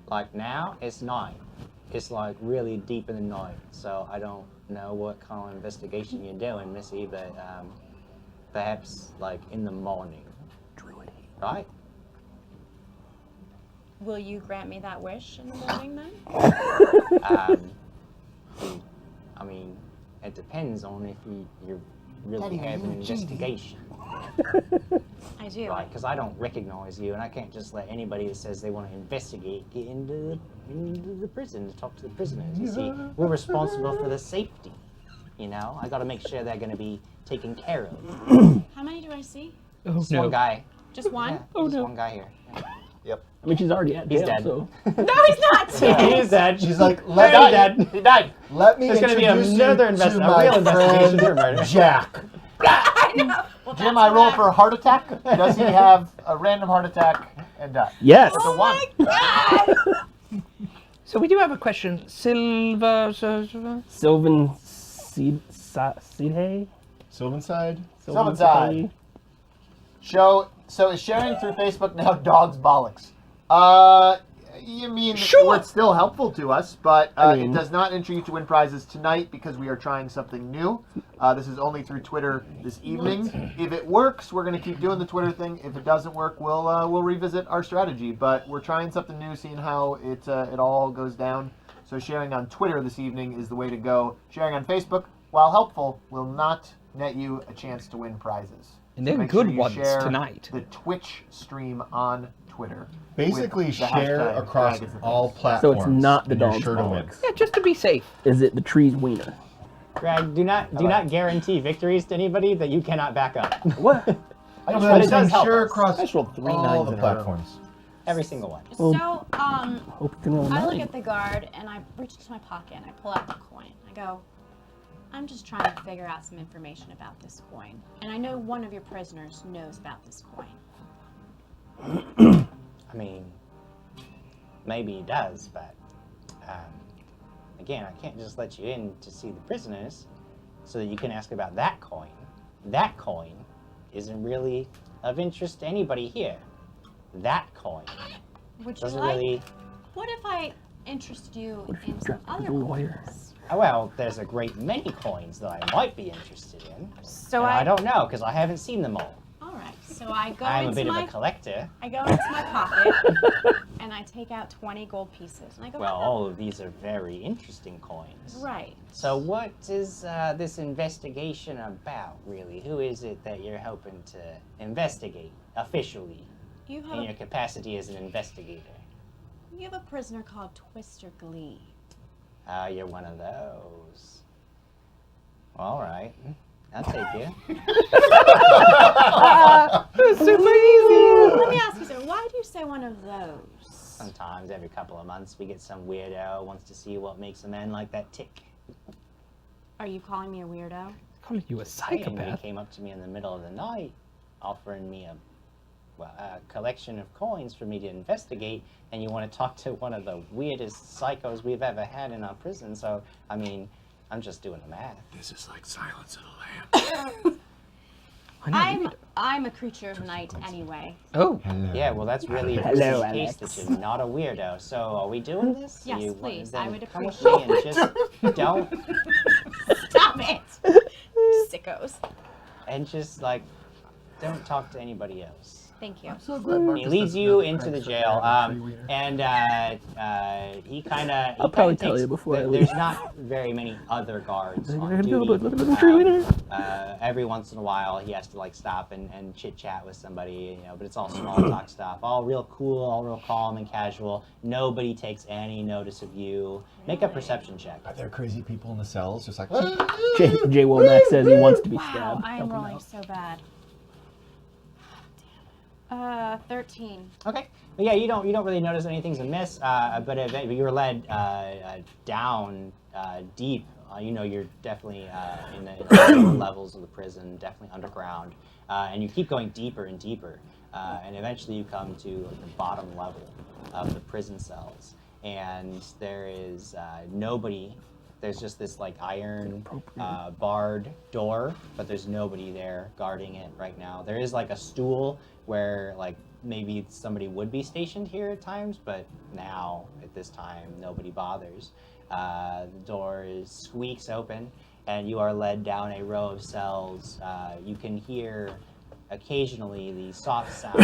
Like now, it's night. It's like really deep in the night. So I don't know what kind of investigation you're doing, Missy, but perhaps like in the morning. Right? Will you grant me that wish in the morning then? I mean, it depends on if you really have an investigation, I do. right? Because I don't recognize you, and I can't just let anybody that says they want to investigate get into the prison to talk to the prisoners. You see, we're responsible for the safety. You know, I got to make sure they're going to be taken care of. How many do I see? Oh, Just one guy. Just one? Yeah, just one guy here. Yeah. Yep. I mean, she's already at He's jail, dead. so. No, he's not. He is dead. She's like, Very let, dead. He died. let me There's gonna be introduce another you invest- to a my real investigation for friend murder. Jack. I know. Well, Jim, that's I roll what for a heart attack. Does he have a random heart attack and die? Yes. It's a 1. So we do have a question. Silver. Sylvan Seedhay? Sylvanside? Sylvanside. So is sharing through Facebook now dog's bollocks? You mean Sure. it's still helpful to us, but I mean- it does not enter you to win prizes tonight because we are trying something new. This is only through Twitter this evening. If it works, we're going to keep doing the Twitter thing. If it doesn't work, we'll revisit our strategy. But we're trying something new, seeing how it all goes down. So sharing on Twitter this evening is the way to go. Sharing on Facebook, while helpful, will not net you a chance to win prizes. And So they're make good sure you ones share tonight. The Twitch stream on Twitter. Basically, with the share hashtag across Dragons and all Things. platforms. So it's not the and you're dog's sure to win. bollocks. Yeah, just to be safe. Is it the tree's wiener? Greg, do not guarantee victories to anybody that you cannot back up. What? I But just it does help sure us. across I just rolled 3 all nines the in a row. platforms. Every single one. Well, So, Hope you can roll a I look 9. at the guard and I reach into my pocket and I pull out the coin. I go, I'm just trying to figure out some information about this coin. And I know one of your prisoners knows about this coin. I mean, maybe he does, but again, I can't just let you in to see the prisoners so that you can ask about that coin. That coin isn't really of interest to anybody here. That coin Would you doesn't like? really. What if I interested you What if you in some dressed as other a lawyer? coins? Well, there's a great many coins that I might be interested in. So And I don't know because I haven't seen them all. All right. So I go I'm a into bit my of a collector. I go into my pocket and I take out 20 gold pieces and I go. Well, all of these are very interesting coins. Right. So what is this investigation about, really? Who is it that you're hoping to investigate officially You in have your capacity as an investigator? you have a prisoner called Twister Glee. You're one of those. All right. I'll take you. Super easy. Let me ask you, sir, why do you say one of those? Sometimes, every couple of months, we get some weirdo who wants to see what makes a man like that tick. Are you calling me a weirdo? Calling you a And he psychopath. came up to me in the middle of the night, offering me a collection of coins for me to investigate, and you want to talk to one of the weirdest psychos we've ever had in our prison. So, I mean, I'm just doing the math. This is like Silence of the Lambs. I'm a creature of night anyway. Oh, Yeah, well, that's really a Hello, case that you're not a weirdo. So, are we doing this? Yes, You please. then I would come with appreciate me and just don't, Stop it! Sickos. and just like, don't talk to anybody else. Thank you. So glad He leads you into the jail, and he kind of. I'll probably tell you before I leave. There's not very many other guards You're on gonna duty. go, but look at the tree leader. Every once in a while, he has to like stop and chit chat with somebody, you know. But it's all small talk stuff, all real cool, all real calm and casual. Nobody takes any notice of you. Make a perception check. Are there crazy people in the cells? Just like, Jay Womack says he wants to be Wow, stabbed. I am Help him rolling out. so bad. 13. Okay. But yeah, you don't really notice anything's amiss, but you're led down deep. You know, you're definitely in the lower levels of the prison, definitely underground, and you keep going deeper and deeper, and eventually you come to like, the bottom level of the prison cells, and there is nobody. There's just this like iron barred door, but there's nobody there guarding it right now. There is like a stool where like maybe somebody would be stationed here at times, but now at this time nobody bothers. The door squeaks open, and you are led down a row of cells. You can hear occasionally the soft sound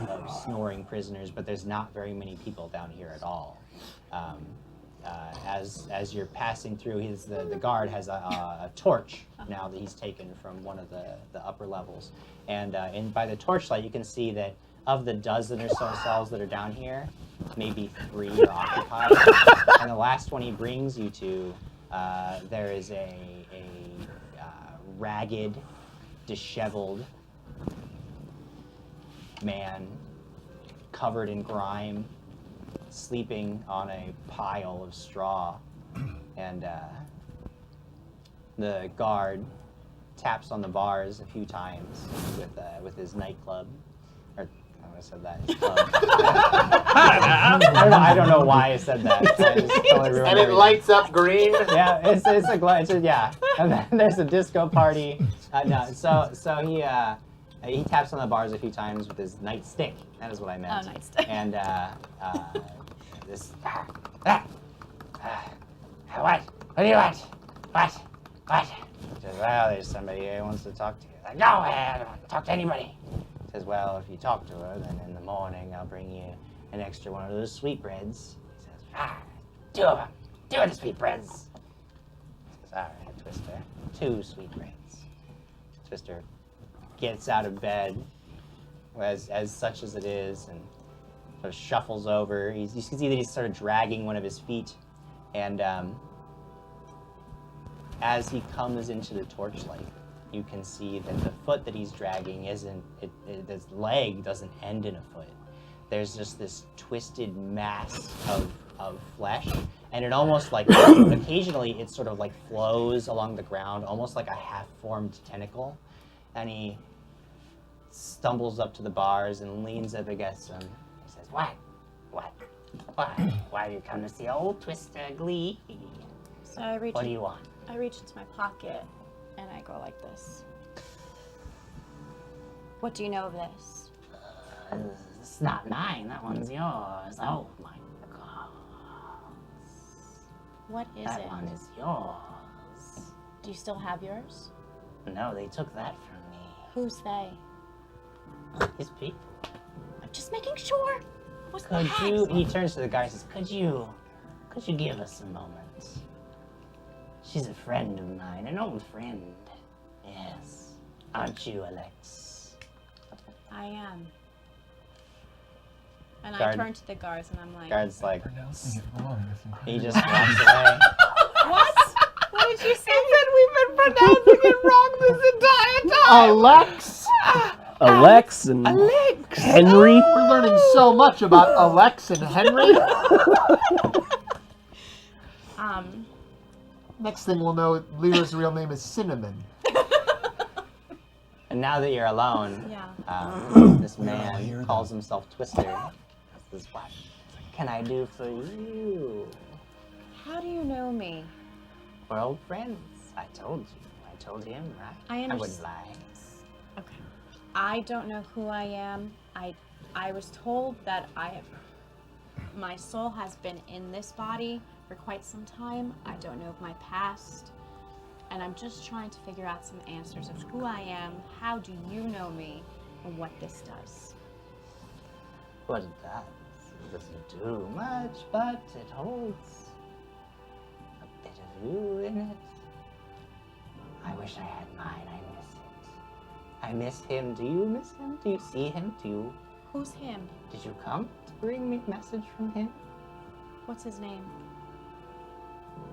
of snoring prisoners, but there's not very many people down here at all. As you're passing through, the guard has a torch now that he's taken from one of the upper levels, and by the torchlight you can see that of the dozen or so cells that are down here, maybe 3 are occupied, and the last one he brings you to, there is a ragged, disheveled man covered in grime, sleeping on a pile of straw, and the guard taps on the bars a few times with his nightclub. Or I said that. His club. I don't know why I said that. I just totally ruined And it everything. lights up green. Yeah, yeah. And then there's a disco party. So he taps on the bars a few times with his nightstick. That is what I meant. Oh, nightstick. And this. What? What do you want? What? He says, well, there's somebody here who wants to talk to you. Like, no, I don't want to talk to anybody. He says, well, if you talk to her, then in the morning I'll bring you an extra one of those sweetbreads. He says, 2 of them. 2 of the sweetbreads. He says, all right, Twister. 2 sweetbreads. Twister gets out of bed, as such as it is, and sort of shuffles over. You can see that he's sort of dragging one of his feet, and as he comes into the torchlight, you can see that the foot that he's dragging isn't, his leg doesn't end in a foot. There's just this twisted mass of flesh, and it almost like, occasionally it sort of like flows along the ground, almost like a half-formed tentacle, and he stumbles up to the bars and leans up against them. He says, What? Why do you come to see old Twister Glee? So I reach. What do you want? I reach into my pocket, and I go like this. What do you know of this? It's not mine. That one's yours. Oh my God. What is That it? one is yours. Do you still have yours? No, they took that from me. Who's they? His people. I'm just making sure. What's the Could hex? you? He turns to the guy and says, Could you give us a moment? She's a friend of mine, an old friend. Yes. Aren't you, Alex? I am. And Guard. I turn to the guards and I'm like, Guard's like, Pronouncing it wrong. he just walks away. What? What did you say? We've been pronouncing it wrong this entire time. Alex! Alex and Alex. Henry. We're learning so much about Alex and Henry. Next thing we'll know, Lyra's real name is Cinnamon. And now that you're alone, Yeah. this man calls himself Twister. This is what can I do for you? How do you know me? We're old friends. I told you. I told him, right? I wouldn't understand. lie. Okay. I don't know who I am. I was told that my soul has been in this body for quite some time. I don't know of my past. And I'm just trying to figure out some answers of who I am, how do you know me, and what this does. What it does, it doesn't do much, but it holds a bit of you in it. I wish I had mine. I miss it. I miss him. Do you miss him? Do you see him? Who's him? Did you come to bring me a message from him? What's his name?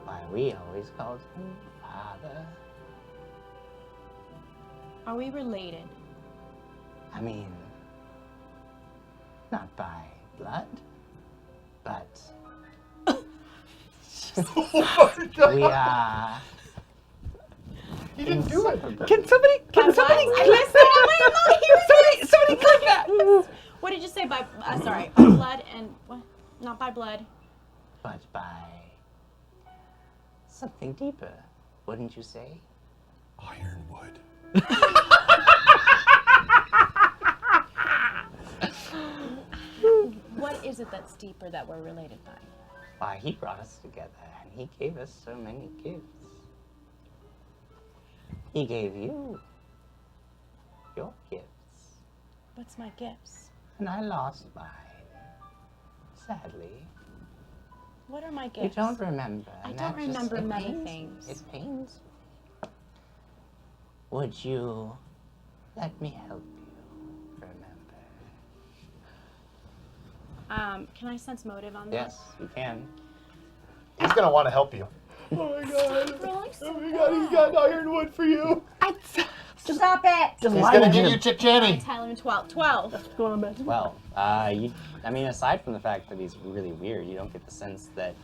Why, we always called him Father. Are we related? I mean, not by blood, but we are. You didn't do it. inseparable. Can somebody I click missed that? that. Somebody click that. What did you say by, sorry, by blood and, what? Not by blood. But by something deeper, wouldn't you say? Ironwood. What is it that's deeper that we're related by? Why, he brought us together, and he gave us so many gifts. He gave you your gifts, What's my gifts? and I lost mine. Sadly, What are my you gifts? don't remember. I and don't that just- remember it many pains me. things. It pains me. Would you let me help you remember? Can I sense motive on Yes, you can. He's gonna want to help you. this? Really? He got ironwood for you. Stop it! Just He's lie gonna to give him. you Chip Channy. Tyler, 12. 12. What's going on back there? Well, I mean, aside from the fact that he's really weird, you don't get the sense that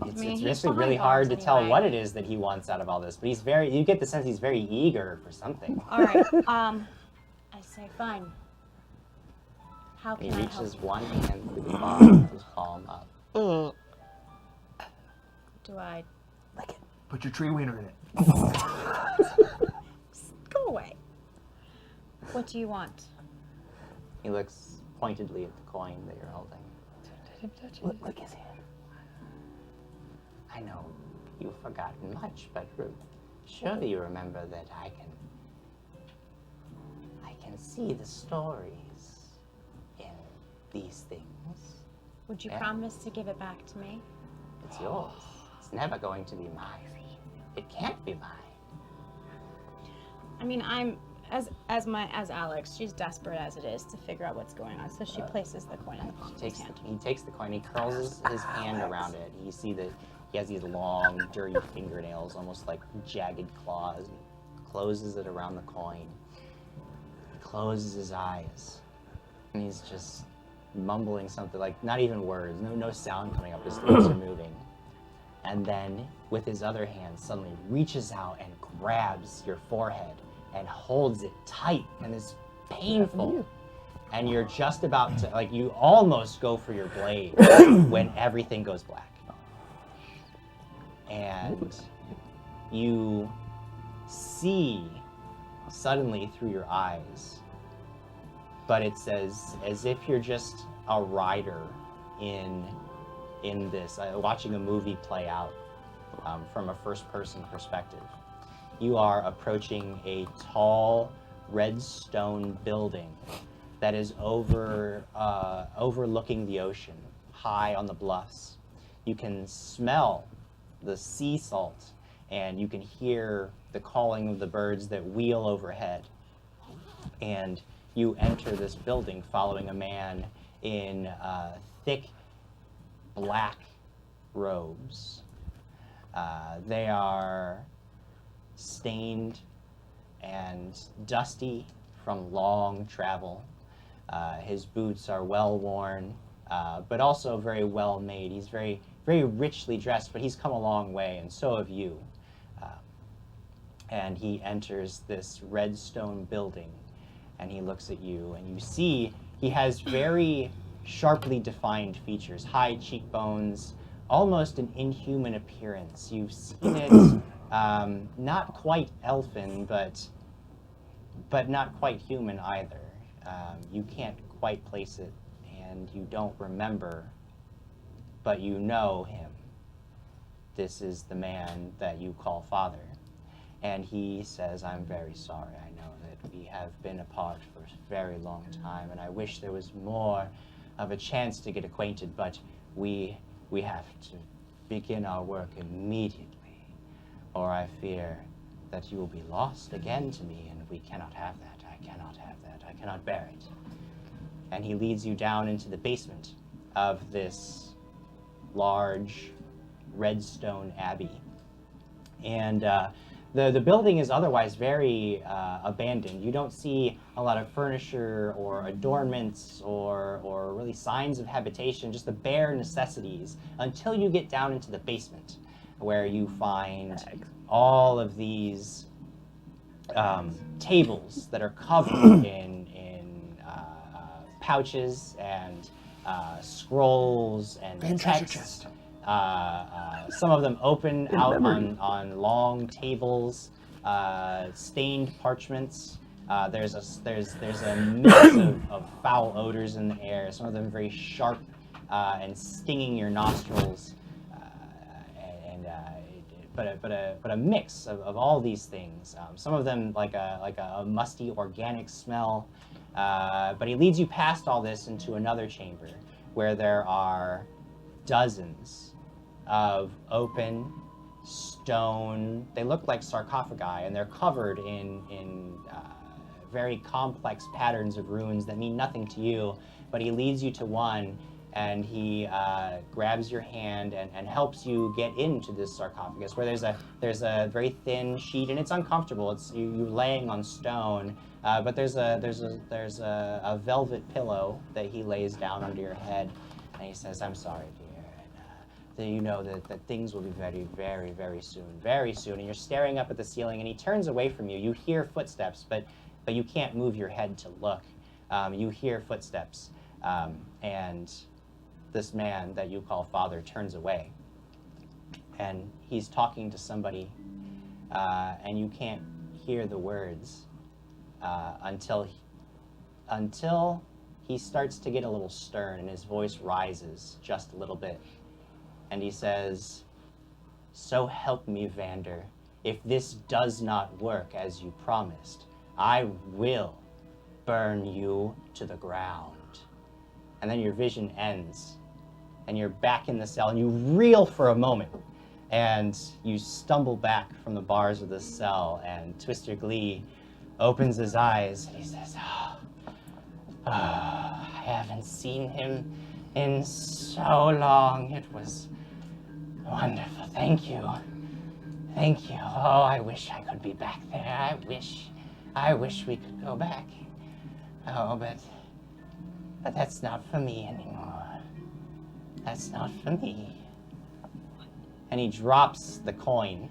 it's mean, he's basically behind really hard to bars tell anyway. what it is that he wants out of all this. But you get the sense he's very eager for something. All right. I say fine. How He can I help reaches you? one hand through the palm, his palm up. Do I Put your tree wiener in it. go away? What do you want? He looks pointedly at the coin that you're holding. Lick his hand. I know you've forgotten much, but surely you remember that I can see the stories in these things. Would you Yeah. promise to give it back to me? It's yours. It's never going to be mine. It can't be mine. I mean, I'm as Alex. She's desperate as it is to figure out what's going on, so she places the coin in the palm of his hand. He takes the coin. He curls his hand around it. You see that He has these long, dirty fingernails, almost like jagged claws. He closes it around the coin. He closes his eyes. And he's just mumbling something, like not even words, no sound coming up, his lips are moving. And then, with his other hand, suddenly reaches out and grabs your forehead and holds it tight, and it's painful. And you're just about to, like, you almost go for your blade when everything goes black. And you see suddenly through your eyes, but it's as if you're just a rider in this, watching a movie play out from a first-person perspective. You are approaching a tall red stone building that is overlooking the ocean, high on the bluffs. You can smell the sea salt, and you can hear the calling of the birds that wheel overhead. And you enter this building following a man in thick black robes. They are stained and dusty from long travel. His boots are well worn, but also very well made. He's very, very richly dressed, but he's come a long way, and so have you. And he enters this red stone building, and he looks at you, and you see he has very sharply defined features, high cheekbones, almost an inhuman appearance. You've seen it, not quite elfin, but not quite human either. You can't quite place it, and you don't remember, but you know him. This is the man that you call father. And he says, I'm very sorry. I know that we have been apart for a very long time, and I wish there was more of a chance to get acquainted, but we have to begin our work immediately, or I fear that you will be lost again to me, and we cannot have that. I cannot have that. I cannot bear it. And he leads you down into the basement of this large red stone abbey. And the building is otherwise very abandoned. You don't see a lot of furniture or adornments or really signs of habitation, just the bare necessities, until you get down into the basement, where you find all of these tables that are covered in pouches and scrolls and texts. Some of them open out on long tables, stained parchments. There's a mix of foul odors in the air. Some of them very sharp and stinging your nostrils, but a mix of all these things. Some of them like a musty organic smell. But he leads you past all this into another chamber where there are dozens of open stone. They look like sarcophagi, and they're covered in very complex patterns of runes that mean nothing to you. But he leads you to one, and he grabs your hand and helps you get into this sarcophagus, where there's a very thin sheet, and it's uncomfortable. It's you're laying on stone, but there's a velvet pillow that he lays down under your head, and he says, "I'm sorry, dear. Then you know that things will be very, very, very soon, very soon." And you're staring up at the ceiling, and he turns away from you. You hear footsteps, but you can't move your head to look. You hear footsteps, and this man that you call father turns away, and he's talking to somebody, and you can't hear the words until he starts to get a little stern, and his voice rises just a little bit. And he says, "So help me, Vander, if this does not work as you promised, I will burn you to the ground." And then your vision ends, and you're back in the cell, and you reel for a moment, and you stumble back from the bars of the cell, and Twister Glee opens his eyes, and he says, I haven't seen him in so long. It was Wonderful. Thank you. Thank you. Oh, I wish I could be back there. I wish we could go back. Oh, but that's not for me anymore. That's not for me. And he drops the coin,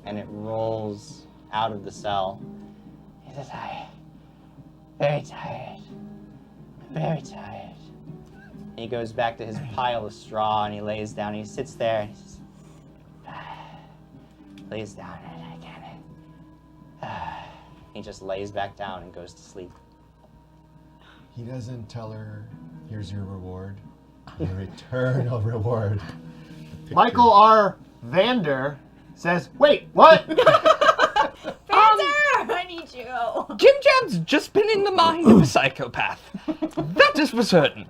and it rolls out of the cell. He says, very tired. Very tired. He goes back to his pile of straw, and he lays down. He sits there, and he says, lays down, and I can't. He just lays back down and goes to sleep. He doesn't tell her, here's your reward. Your eternal reward. Michael R. Vander says, wait, what? Vander, I need you. Jim Jam's just been in the mind of a psychopath. That is for certain.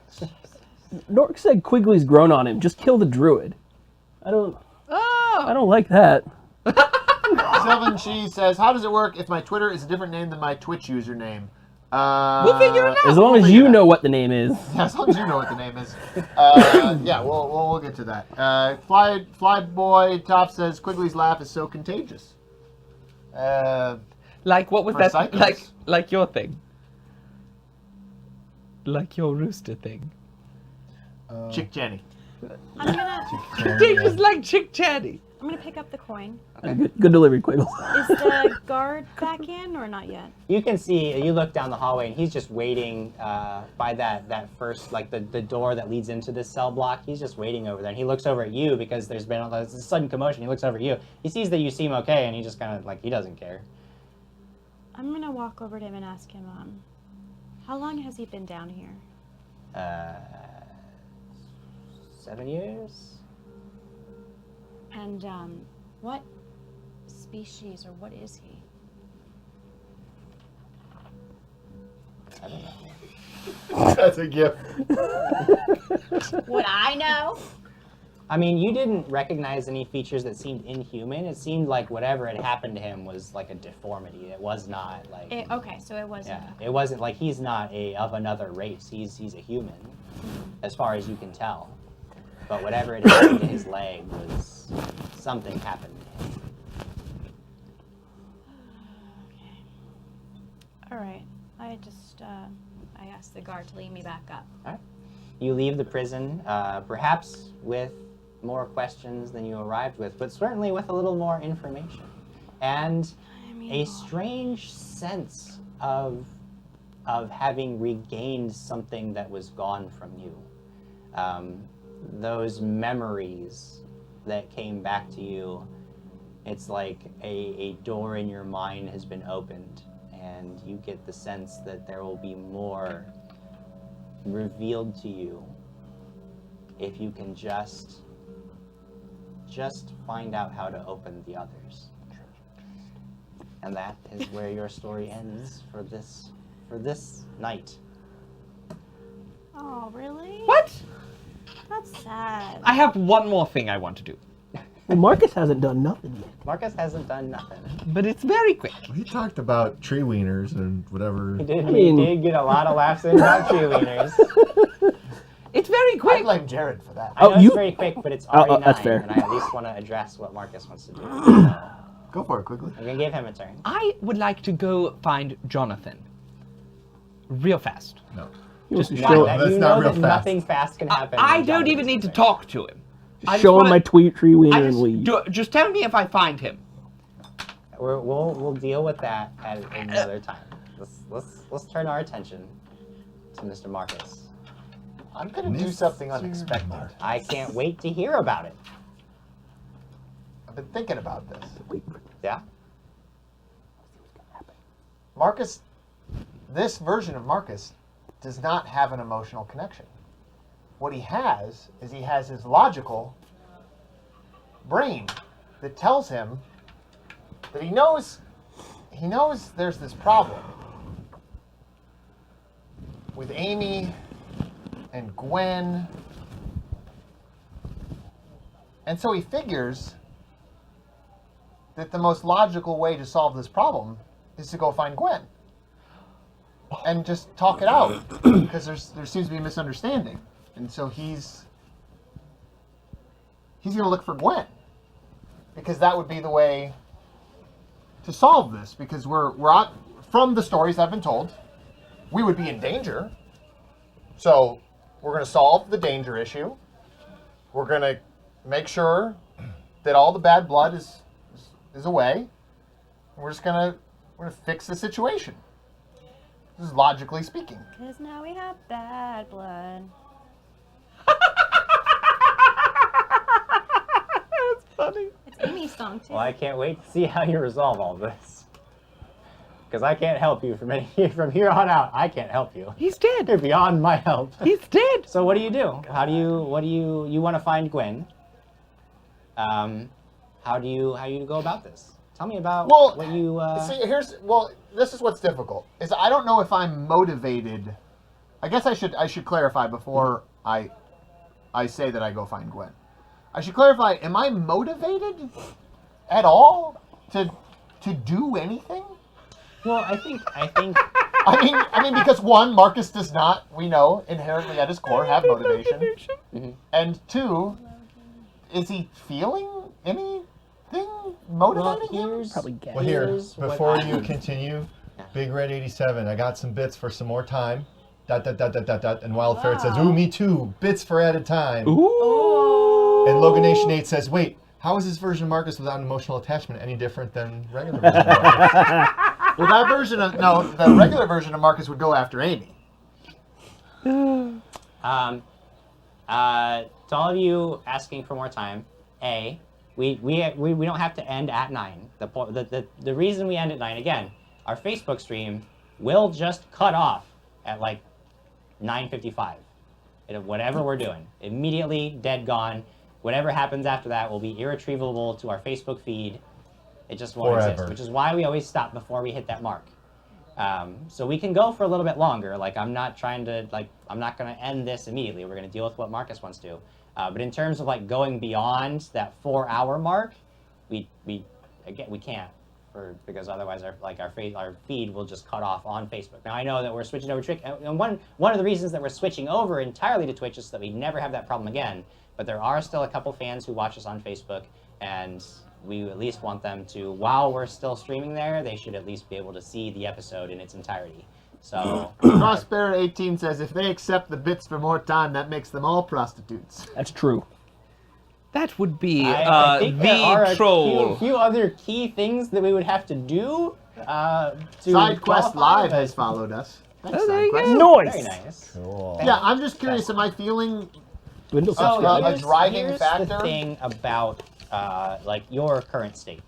Nork said Quigley's grown on him. Just kill the druid. I don't like that. Sylvan She says, how does it work if my Twitter is a different name than my Twitch username? We'll figure it out. As long as you know what the name is. Yeah, as long as you know what the name is. Yeah, we'll get to that. Flyboy Top says Quigley's laugh is so contagious. Like what was For that? psychos. Like your thing. Like your rooster thing. Chick Jenny. I'm gonna Dangerous like Chick Chatty. I'm gonna pick up the coin. Good delivery, Quiggle. Is the guard back in or not yet? You can see, you look down the hallway, and he's just waiting by that first, like the door that leads into this cell block. He's just waiting over there, and he looks over at you because there's been a sudden commotion. He looks over at you. He sees that you seem okay, and he just kind of, like, he doesn't care. I'm gonna walk over to him and ask him, how long has he been down here? 7 years? And, what species or what is he? I don't know. That's a gift. Would I know? I mean, you didn't recognize any features that seemed inhuman. It seemed like whatever had happened to him was like a deformity. It was not like... Okay, so it wasn't... Yeah, it wasn't like he's not of another race. He's a human, as far as you can tell. But whatever had happened to his leg was something happened to him. Okay. All right. I just, I asked the guard to lead me back up. All right. You leave the prison, perhaps with more questions than you arrived with, but certainly with a little more information. And a strange sense of having regained something that was gone from you. Those memories that came back to you, it's like a door in your mind has been opened, and you get the sense that there will be more revealed to you if you can just find out how to open the others. And that is where your story ends for this night. Oh, really? What? That's sad. I have one more thing I want to do, Well, Marcus hasn't done nothing yet. Marcus hasn't done nothing. but it's very quick. He talked about tree wieners and whatever. He did, mean- he did get a lot of laughs in about cheerleaders. It's very I ñ blame Jared for that. I know you- it's very quick, but it's already 9, that's fair. and I at least want to address what Marcus wants to do. So Go for it, quickly. I'm going to give him a turn. I would like to go find Jonathan. Real fast. No. He wants to Not show, that that's you not know real that fast. nothing fast can happen. I when don't Jonathan's even need to there. talk to him. I just show him wanna- my tree wiener I and just, leave. just tell me if I find him. We'll deal with that at another time. Let's turn our attention to Mr. Marcus. I'm gonna do something unexpected. I can't wait to hear about it. I've been thinking about this. Yeah? Marcus, this version of Marcus does not have an emotional connection. What he has is he has his logical brain that tells him that he knows there's this problem with Amy and Gwen. And so he figures that the most logical way to solve this problem is to go find Gwen and just talk it out, because there seems to be a misunderstanding. And so he's he's going to look for Gwen. Because that would be the way to solve this. Because from the stories I've been told, we would be in danger. So we're going to solve the danger issue. We're going to make sure that all the bad blood is away. We're going to fix the situation. This is logically speaking. Because now we have bad blood. That's funny. It's Amy's song, too. Well, I can't wait to see how you resolve all this. Because I can't help you from here on out. I can't help you. He's dead. You're beyond my help. He's dead. So what do? You want to find Gwen? How do you go about this? Tell me about what you. This is what's difficult. Is I don't know if I'm motivated. I guess I should clarify before I say that I go find Gwen. I should clarify. Am I motivated at all to do anything? Well, I think. I mean, because one, Marcus does not, we know, inherently at his core have motivation, Mhm. and two, is he feeling anything motivating him? Probably gas. Well, here, Here's what before I- you continue, Big Red 87, I got some bits for some more time. ... And Wild Ferret says, ooh, me too. Bits for added time. Ooh. And Logan Nation 8 says, wait, how is this version of Marcus without an emotional attachment any different than regular version of Marcus? Well, the regular version of Marcus would go after Amy. To all of you asking for more time, we don't have to end at 9. The reason we end at 9, again, our Facebook stream will just cut off at like 9:55. Whatever we're doing, immediately dead gone. Whatever happens after that will be irretrievable to our Facebook feed. It just won't Forever. exist, which is why we always stop before we hit that mark. So we can go for a little bit longer. Like I'm not going to end this immediately. We're going to deal with what Marcus wants to. But in terms of like going beyond that 4-hour mark, we can't, because otherwise our feed will just cut off on Facebook. Now I know that we're switching over to Twitch, and one of the reasons that we're switching over entirely to Twitch is so that we never have that problem again. But there are still a couple fans who watch us on Facebook, and we at least want them to, while we're still streaming there, they should at least be able to see the episode in its entirety. So Prosper 18 says, if they accept the bits for more time, that makes them all prostitutes. That's true. That would be I think there are the a troll. few other key things that we would have to do to Side Quest qualify, Live but- has followed us. Thanks, Oh, there you SideQuest. go. Very Nice. nice. Cool. Yeah, I'm just curious, am I feeling... Dwindle So subscribe. a driving here's factor? the thing about like your current state.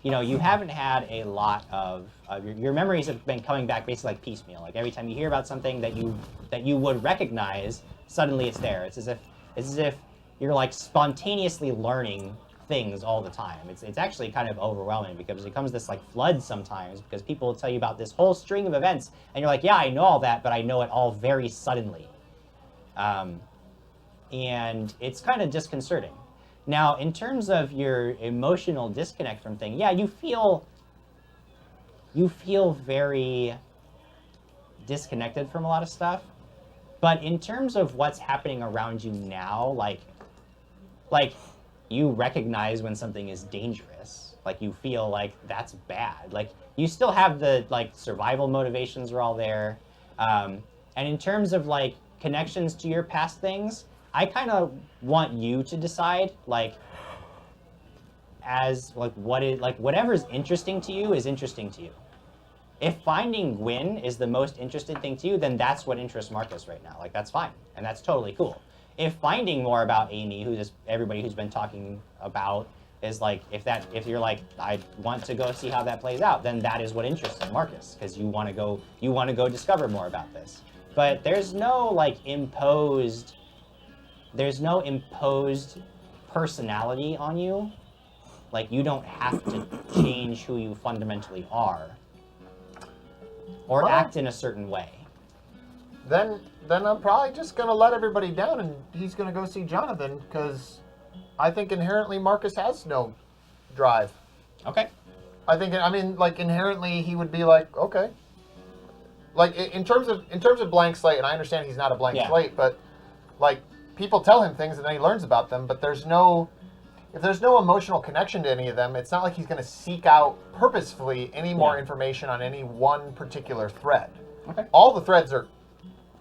You know, you haven't had a lot of your memories have been coming back basically like piecemeal. Like every time you hear about something that you would recognize, suddenly it's there. It's as if you're like spontaneously learning things all the time. It's actually kind of overwhelming because it becomes this like flood sometimes because people will tell you about this whole string of events and you're like, yeah, I know all that, but I know it all very suddenly. And it's kind of disconcerting. Now, in terms of your emotional disconnect from things, yeah, you feel very disconnected from a lot of stuff. But in terms of what's happening around you now, like you recognize when something is dangerous. Like you feel like that's bad. Like you still have the like survival motivations are all there. And in terms of like connections to your past things, I kind of want you to decide, like, as like whatever's interesting to you is interesting to you. If finding Gwyn is the most interesting thing to you, then that's what interests Marcus right now. Like that's fine, and that's totally cool. If finding more about Amy, everybody who's been talking about, is like if you're like I want to go see how that plays out, then that is what interests Marcus because you want to go discover more about this. But there's no imposed personality on you. Like you don't have to change who you fundamentally are or Well, act in a certain way. Then I'm probably just going to let everybody down and he's going to go see Jonathan because I think inherently Marcus has no drive. Okay. Inherently he would be like, okay. Like in terms of blank slate, and I understand he's not a blank Yeah. slate, but like people tell him things and then he learns about them, but there's no if there's no emotional connection to any of them, it's not like he's going to seek out purposefully any more information on any one particular thread. Okay. All the threads are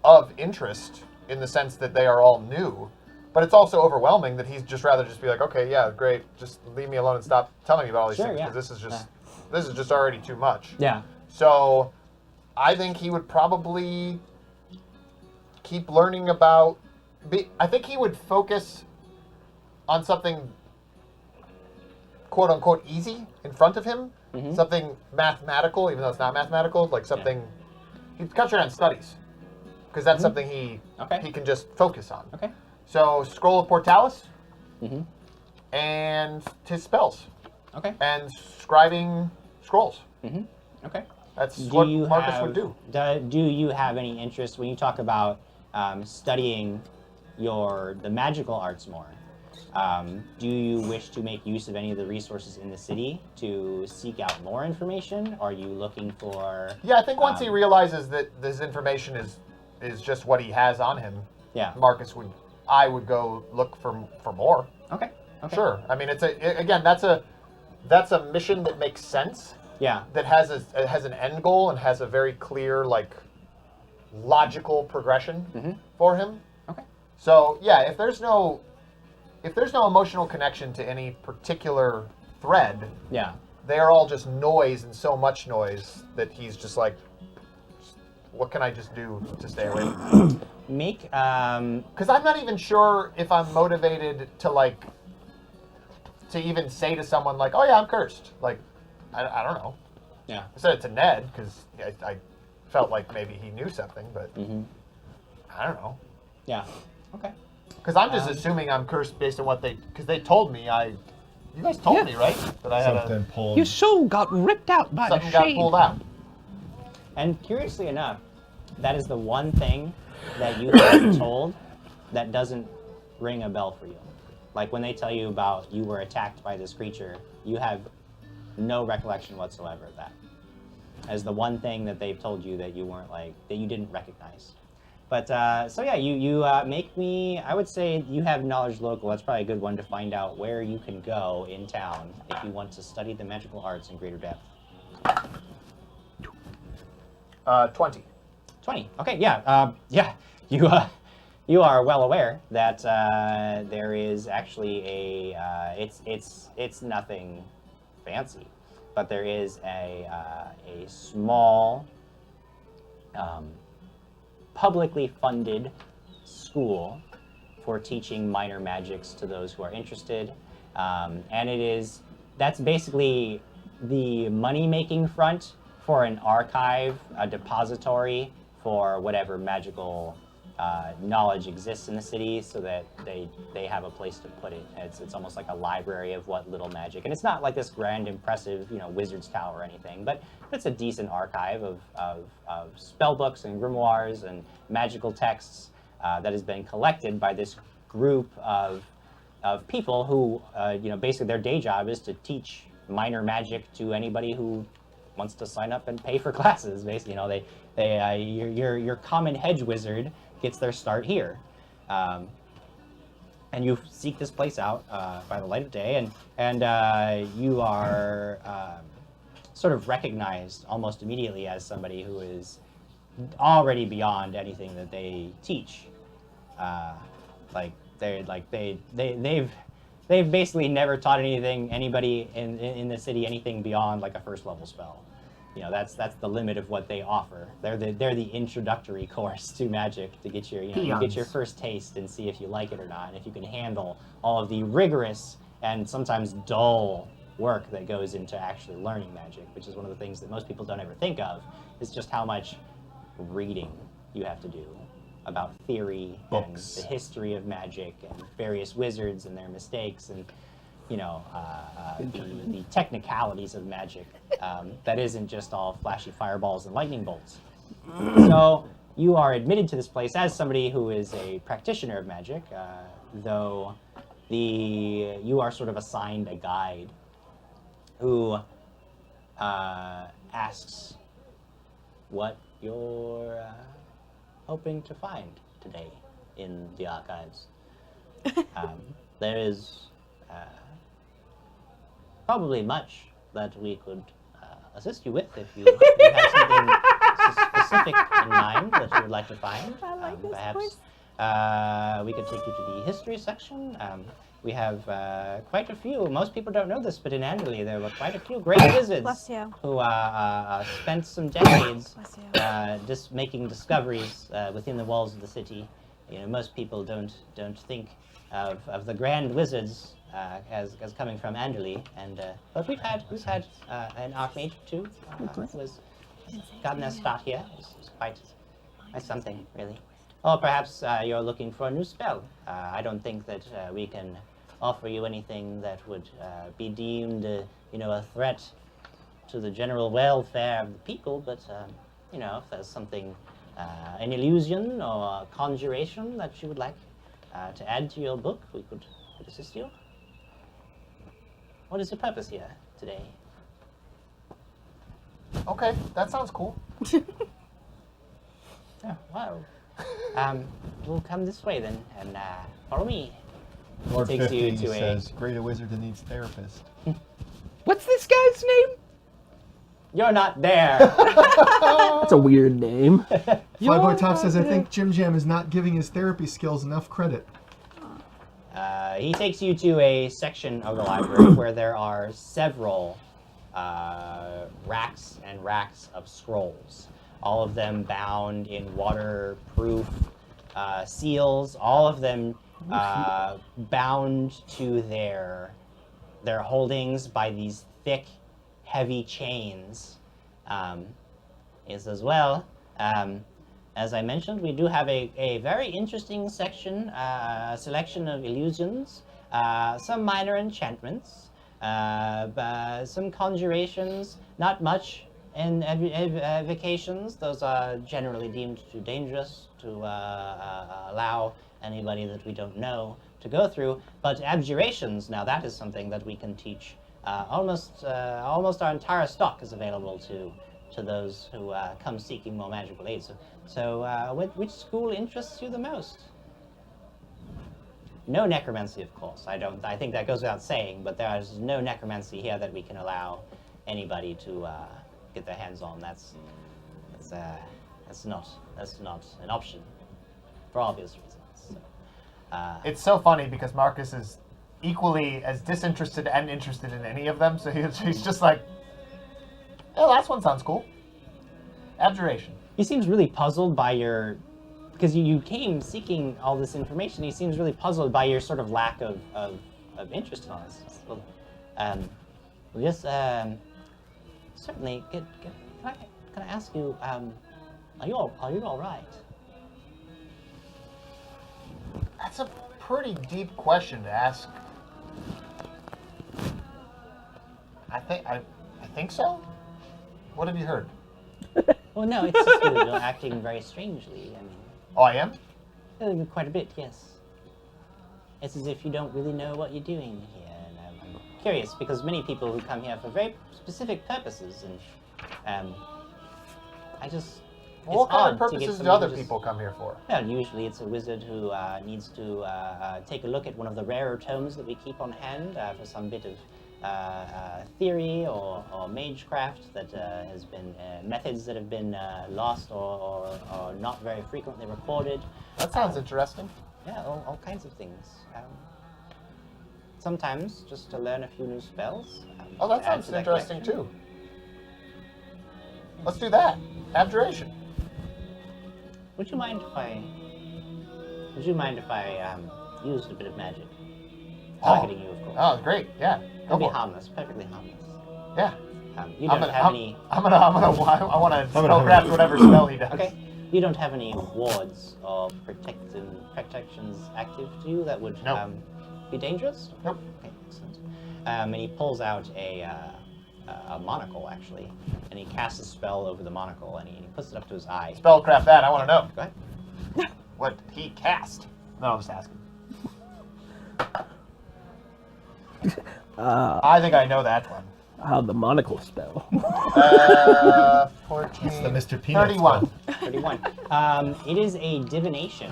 of interest in the sense that they are all new, but it's also overwhelming that he's just rather just be like, okay, yeah, great, just leave me alone and stop telling me about all these things because this is just already too much. Yeah. So I think he would probably keep learning about. I think he would focus on something quote unquote easy in front of him, something mathematical, even though it's not mathematical, like something. He'd concentrate on studies because that's something he can just focus on. Okay. So Scroll of Portalis and his spells. Okay. And scribing scrolls. Okay. That's what Marcus would do. Do you have any interest when you talk about studying the magical arts more? Do you wish to make use of any of the resources in the city to seek out more information? Are you looking for? Yeah, I think once he realizes that this information is just what he has on him, I would go look for more. Okay. Sure. I mean, that's a mission that makes sense. Yeah. That has an end goal and has a very clear logical progression for him. Okay. So yeah, if there's no emotional connection to any particular thread, they are all just noise and so much noise that he's just like, what can I just do to stay away from that? Because I'm not even sure if I'm motivated to even say to someone like, oh yeah, I'm cursed. Like, I don't know. Yeah. I said it to Ned because I felt like maybe he knew something, but I don't know. Yeah. Okay. Because I'm just assuming I'm cursed based on because they told me you guys told me, right? That I had Something pulled. Your soul got ripped out by the something got shade. pulled out. And curiously enough, that is the one thing that you have been told that doesn't ring a bell for you. Like when they tell you about you were attacked by this creature, you have no recollection whatsoever of that. As the one thing that they've told you that you weren't that you didn't recognize. But so yeah, you make me. I would say you have knowledge local. That's probably a good one to find out where you can go in town if you want to study the magical arts in greater depth. 20. 20. Okay, yeah, yeah. You are well aware that there is actually it's nothing fancy, but there is a small publicly funded school for teaching minor magics to those who are interested, and that's basically the money-making front for an archive, a depository for whatever magical knowledge exists in the city, so that they have a place to put it. It's almost like a library of what little magic, and it's not like this grand, impressive, wizard's tower or anything, but it's a decent archive of spell books and grimoires and magical texts that has been collected by this group of people who, basically their day job is to teach minor magic to anybody who wants to sign up and pay for classes. Basically, your common hedge wizard gets their start here, and you seek this place out by the light of day, and you are sort of recognized almost immediately as somebody who is already beyond anything that they teach. They've basically never taught anybody in the city anything beyond like a first level spell. That's the limit of what they offer. They're the introductory course to magic to get your first taste and see if you like it or not, and if you can handle all of the rigorous and sometimes dull work that goes into actually learning magic, which is one of the things that most people don't ever think of, is just how much reading you have to do about theory Books. and the history of magic and various wizards and their mistakes and the technicalities of magic that isn't just all flashy fireballs and lightning bolts. So you are admitted to this place as somebody who is a practitioner of magic, though you are sort of assigned a guide who asks what you're hoping to find today in the archives. There is probably much that we could assist you with if you have something specific in mind that you would like to find. I like this Perhaps voice. we could take you to the history section. We have quite a few. Most people don't know this, but in Anderley there were quite a few great wizards Bless you. who spent some decades Bless you. just making discoveries within the walls of the city. You know, most people don't think of the grand wizards as coming from Anderley, and but we've had an archmage too who has gotten their start here. It's quite something, really. Or perhaps you're looking for a new spell. I don't think that we can offer you anything that would be deemed, a threat to the general welfare of the people. But if there's something, an illusion or a conjuration that you would like to add to your book, we could assist you. What is your purpose here today? Okay, that sounds cool. Oh, wow. We'll come this way then, and follow me. Lord Takes 50 you to a- says, great a wizard that needs therapist. What's this guy's name? You're not there. That's a weird name. Flyboy Top says, I think Jim Jam is not giving his therapy skills enough credit. He takes you to a section of the library where there are several racks and racks of scrolls, all of them bound in waterproof seals, all of them bound to their holdings by these thick, heavy chains. Is as well. As I mentioned, we do have a very interesting section, selection of illusions, some minor enchantments, some conjurations, not much in evocations. Those are generally deemed too dangerous to allow anybody that we don't know to go through. But abjurations, now that is something that we can teach. Almost our entire stock is available to those who come seeking more magical aid. So which school interests you the most? No necromancy, of course. I think that goes without saying, but there is no necromancy here that we can allow anybody to get their hands on. That's not an option for obvious reasons. So, It's so funny because Marcus is equally as disinterested and interested in any of them, so he's just like, oh, last one sounds cool. Abjuration. he seems really puzzled by your, because you came seeking all this information. He seems really puzzled by your sort of lack of interest in all this. Well, just certainly. Can I ask you? Are you all right? That's a pretty deep question to ask. I think so. What have you heard? Well, no, it's just you're acting very strangely. I mean, Oh, I am? quite a bit, yes. It's as if you don't really know what you're doing here, and I'm curious because many people who come here for very specific purposes, and I just. Well, what kind of odd to get purposes do someone who other just- people come here for? Well, usually it's a wizard who needs to take a look at one of the rarer tomes that we keep on hand for some bit of theory or magecraft that has been methods that have been lost or not very frequently recorded. That sounds interesting. Yeah, all kinds of things. Sometimes just to learn a few new spells. Oh, that to add sounds to that interesting collection. too. Let's do that. Abjuration. Would you mind if I used a bit of magic? Targeting you, of course. Oh, great. Yeah. Go It'll be for it. harmless, perfectly harmless. Yeah. You don't have any. I want to spellcraft whatever spell he does. Okay. You don't have any wards or protections active to you that would Nope. be dangerous? Nope. Okay, excellent. And he pulls out a monocle, actually, and he casts a spell over the monocle, and he puts it up to his eye. Spellcraft that. I want to know Go ahead. what he cast. No, I'm just asking. I think I know that one. The monocle spell. 14. It's the Mr. Peanut 31. spell. 31. It is a divination,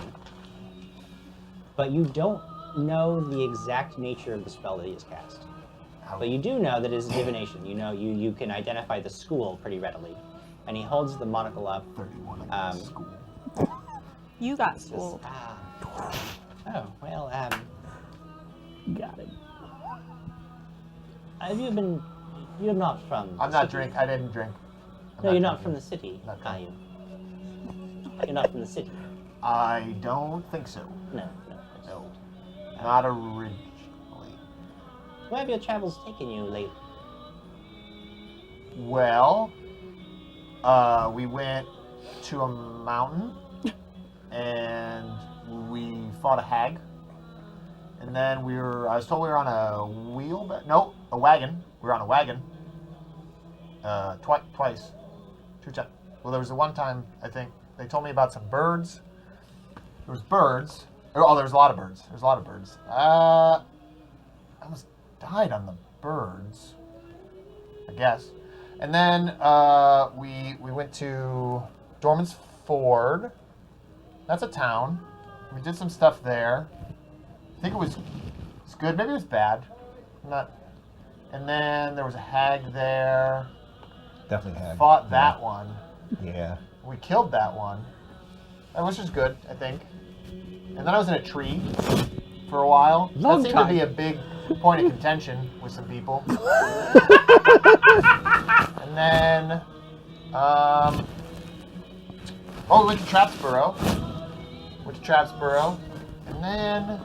but you don't know the exact nature of the spell that he has cast. But you do know that it is a divination. You know, you can identify the school pretty readily. And he holds the monocle up. 31 at school. You got Just, school. oh, well, Got it. you're not from I'm the not city. drink. I didn't drink. No, you're not drinking. from the city, Not are you? You're not from the city. I don't think so. No. No. Not originally. Where have your travels taken you lately? Well, we went to a mountain and we fought a hag. And then I was told we were on a wagon. We were on a wagon. Twice. 2 times. Well, there was the one time, I think, they told me about some birds. There was birds. Oh, there was a lot of birds. I almost died on the birds, I guess. And then we went to Dorman's Ford. That's a town. We did some stuff there. I think it was good. Maybe it was bad. Not. And then there was a hag there. Definitely had. Fought that one. Yeah. We killed that one. Which was good, I think. And then I was in a tree for a while. Long that seemed time. to be a big point of contention with some people. And then, we went to Trapsborough. And then,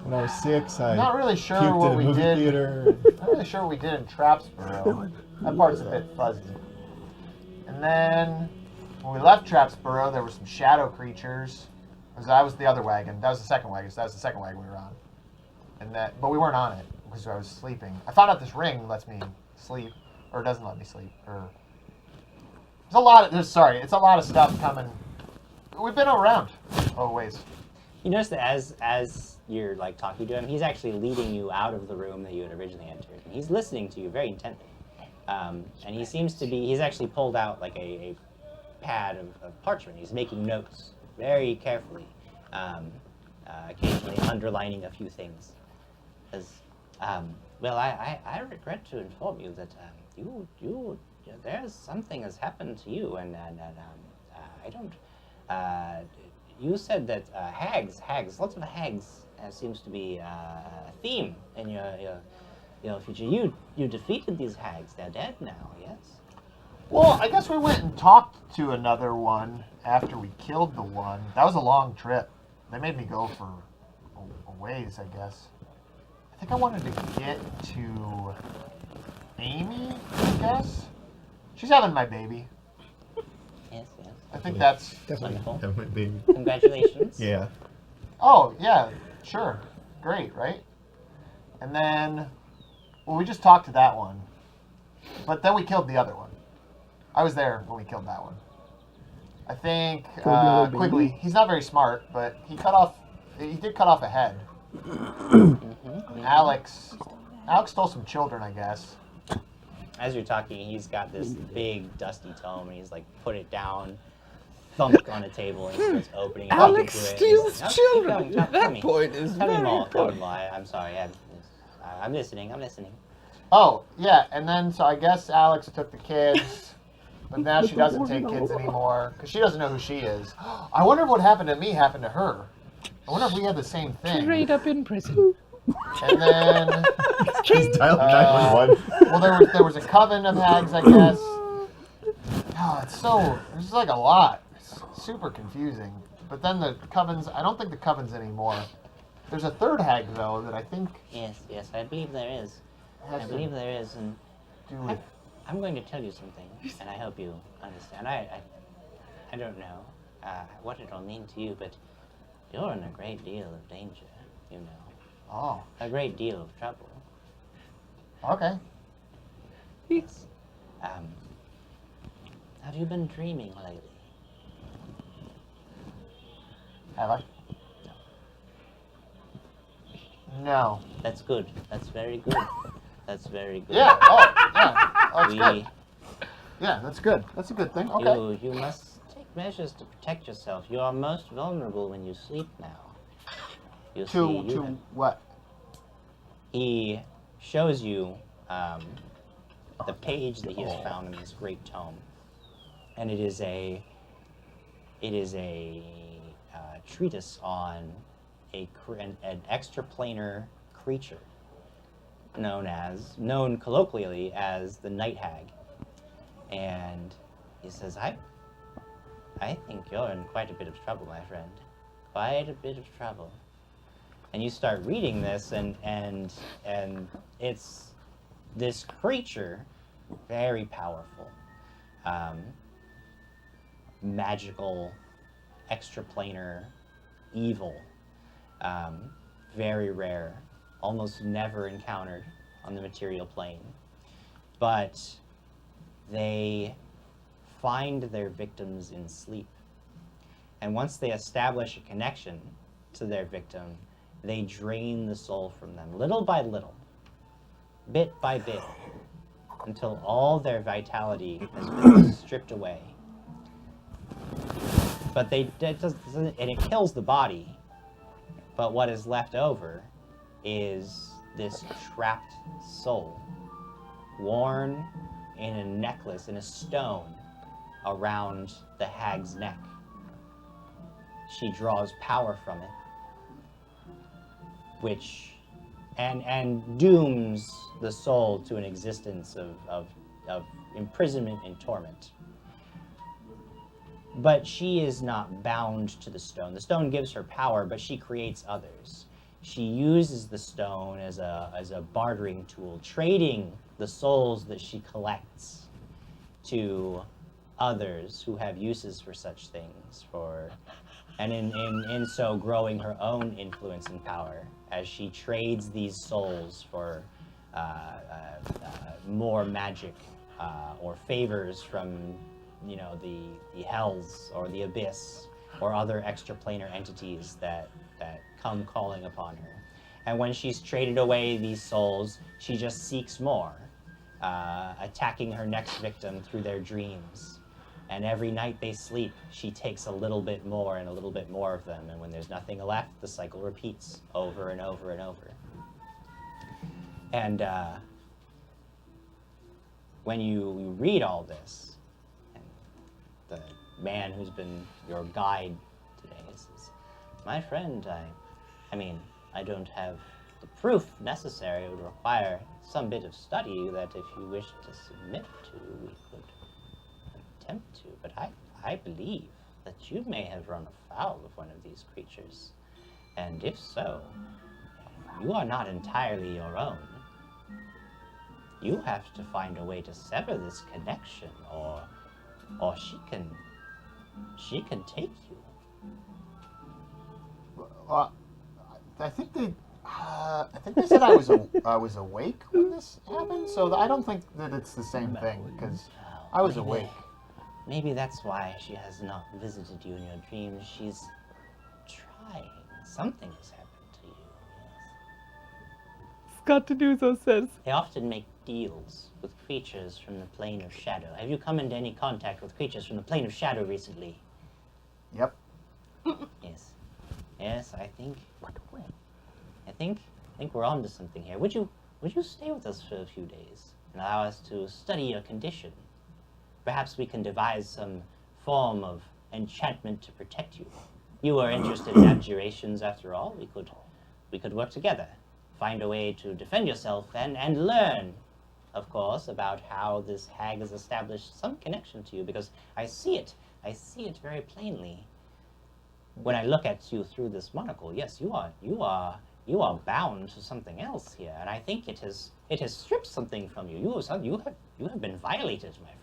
When I was 6, I not really sure puked what at a we movie did. theater. Not really sure what we did in Trapsborough. That part's a bit fuzzy. And then, when we left Trapsborough, there were some shadow creatures. That was the other wagon. That was the second wagon. So that was the second wagon we were on. But we weren't on it because I was sleeping. I found out this ring lets me sleep, or doesn't let me sleep, or it's a lot of stuff coming. We've been around. Oh, ways. You notice that as you're like talking to him, he's actually leading you out of the room that you had originally entered, and he's listening to you very intently. And he seems to be. He's actually pulled out like a pad of parchment. He's making notes very carefully, occasionally underlining a few things. Well, I regret to inform you that there's something has happened to you, and I don't. You said that hags, lots of hags seems to be a theme in your future. You defeated these hags. They're dead now. Yes. Well, I guess we went and talked to another one after we killed the one. That was a long trip. They made me go for a ways, I guess. I think I wanted to get to Amy, I guess. She's having my baby. Yes. I think that's... Wonderful. That might be. Congratulations. Yeah. Oh, yeah, sure. Great, right? And then... Well, we just talked to that one. But then we killed the other one. I was there when we killed that one. I think, Killed the other baby? quickly, he's not very smart, but he did cut off a head. Alex stole some children, I guess. As you're talking, he's got this big dusty tome, and he's like put it down, thumped on a table, and starts opening it. Alex into it. steals He's like, children. Keep going, tell That me. point is Tell me very more. Tell me important. more. I'm sorry. I'm listening. Oh, yeah, and then, so I guess Alex took the kids, but now she doesn't take kids anymore, because she doesn't know who she is. I wonder if what happened to me happened to her. I wonder if we had the same thing. Straight up in prison. And then, He's dialed 911. well, there was a coven of hags, I guess. Oh, there's like a lot. It's super confusing. But then the covens, I don't think the covens anymore. There's a third hag, though, that I think Yes, I believe there is. has I to believe there is, and do with... I'm going to tell you something, and I hope you understand. I don't know what it'll mean to you, but you're in a great deal of danger, you know. Oh, A great deal of trouble. okay. Yes. Have you been dreaming lately? Have I? No. That's good. That's very good. That's very good. Yeah, yeah. Oh, that's We, good. Yeah, that's good. That's a good thing. Okay. you must take measures to protect yourself. You are most vulnerable when you sleep now. You see, To what? he shows you the page that he has found in this great tome, and it is a treatise on an extraplanar creature known colloquially as the Night Hag. And he says, I think you're in quite a bit of trouble, my friend. Quite a bit of trouble. And you start reading this, and it's this creature, very powerful, magical, extraplanar, evil, very rare, almost never encountered on the material plane. But they find their victims in sleep. And once they establish a connection to their victim, they drain the soul from them, little by little, bit by bit, until all their vitality has been stripped away. But and it kills the body, but what is left over is this trapped soul, worn in a necklace, in a stone, around the hag's neck. She draws power from it, which and dooms the soul to an existence of imprisonment and torment. But she is not bound to the stone. The stone gives her power, but she creates others. She uses the stone as a bartering tool, trading the souls that she collects to others who have uses for such things, and in so growing her own influence and power as she trades these souls for more magic or favors from the hells or the abyss or other extraplanar entities that come calling upon her. And when she's traded away these souls, she just seeks more, attacking her next victim through their dreams. And every night they sleep, she takes a little bit more and a little bit more of them. And when there's nothing left, the cycle repeats over and over and over. And when you read all this, and the man who's been your guide today says, my friend, I don't have the proof necessary. It would require some bit of study that if you wish to submit to, we could attempt to, but I believe that you may have run afoul of one of these creatures, and if so, you are not entirely your own. You have to find a way to sever this connection, or she can take you. I think they said I was awake when this happened, so I don't think that it's the same thing, because I was awake. Maybe that's why she has not visited you in your dreams. She's trying. Something has happened to you. Yes. Scott Denuso says, They often make deals with creatures from the plane of shadow. Have you come into any contact with creatures from the plane of shadow recently? Yep. Yes. Yes, I think we're onto something here. Would you stay with us for a few days and allow us to study your condition? Perhaps we can devise some form of enchantment to protect you. You are interested in abjurations after all. We could work together, find a way to defend yourself and learn, of course, about how this hag has established some connection to you, because I see it very plainly. When I look at you through this monocle, yes, you are bound to something else here, and I think it has stripped something from you. You have been violated, my friend.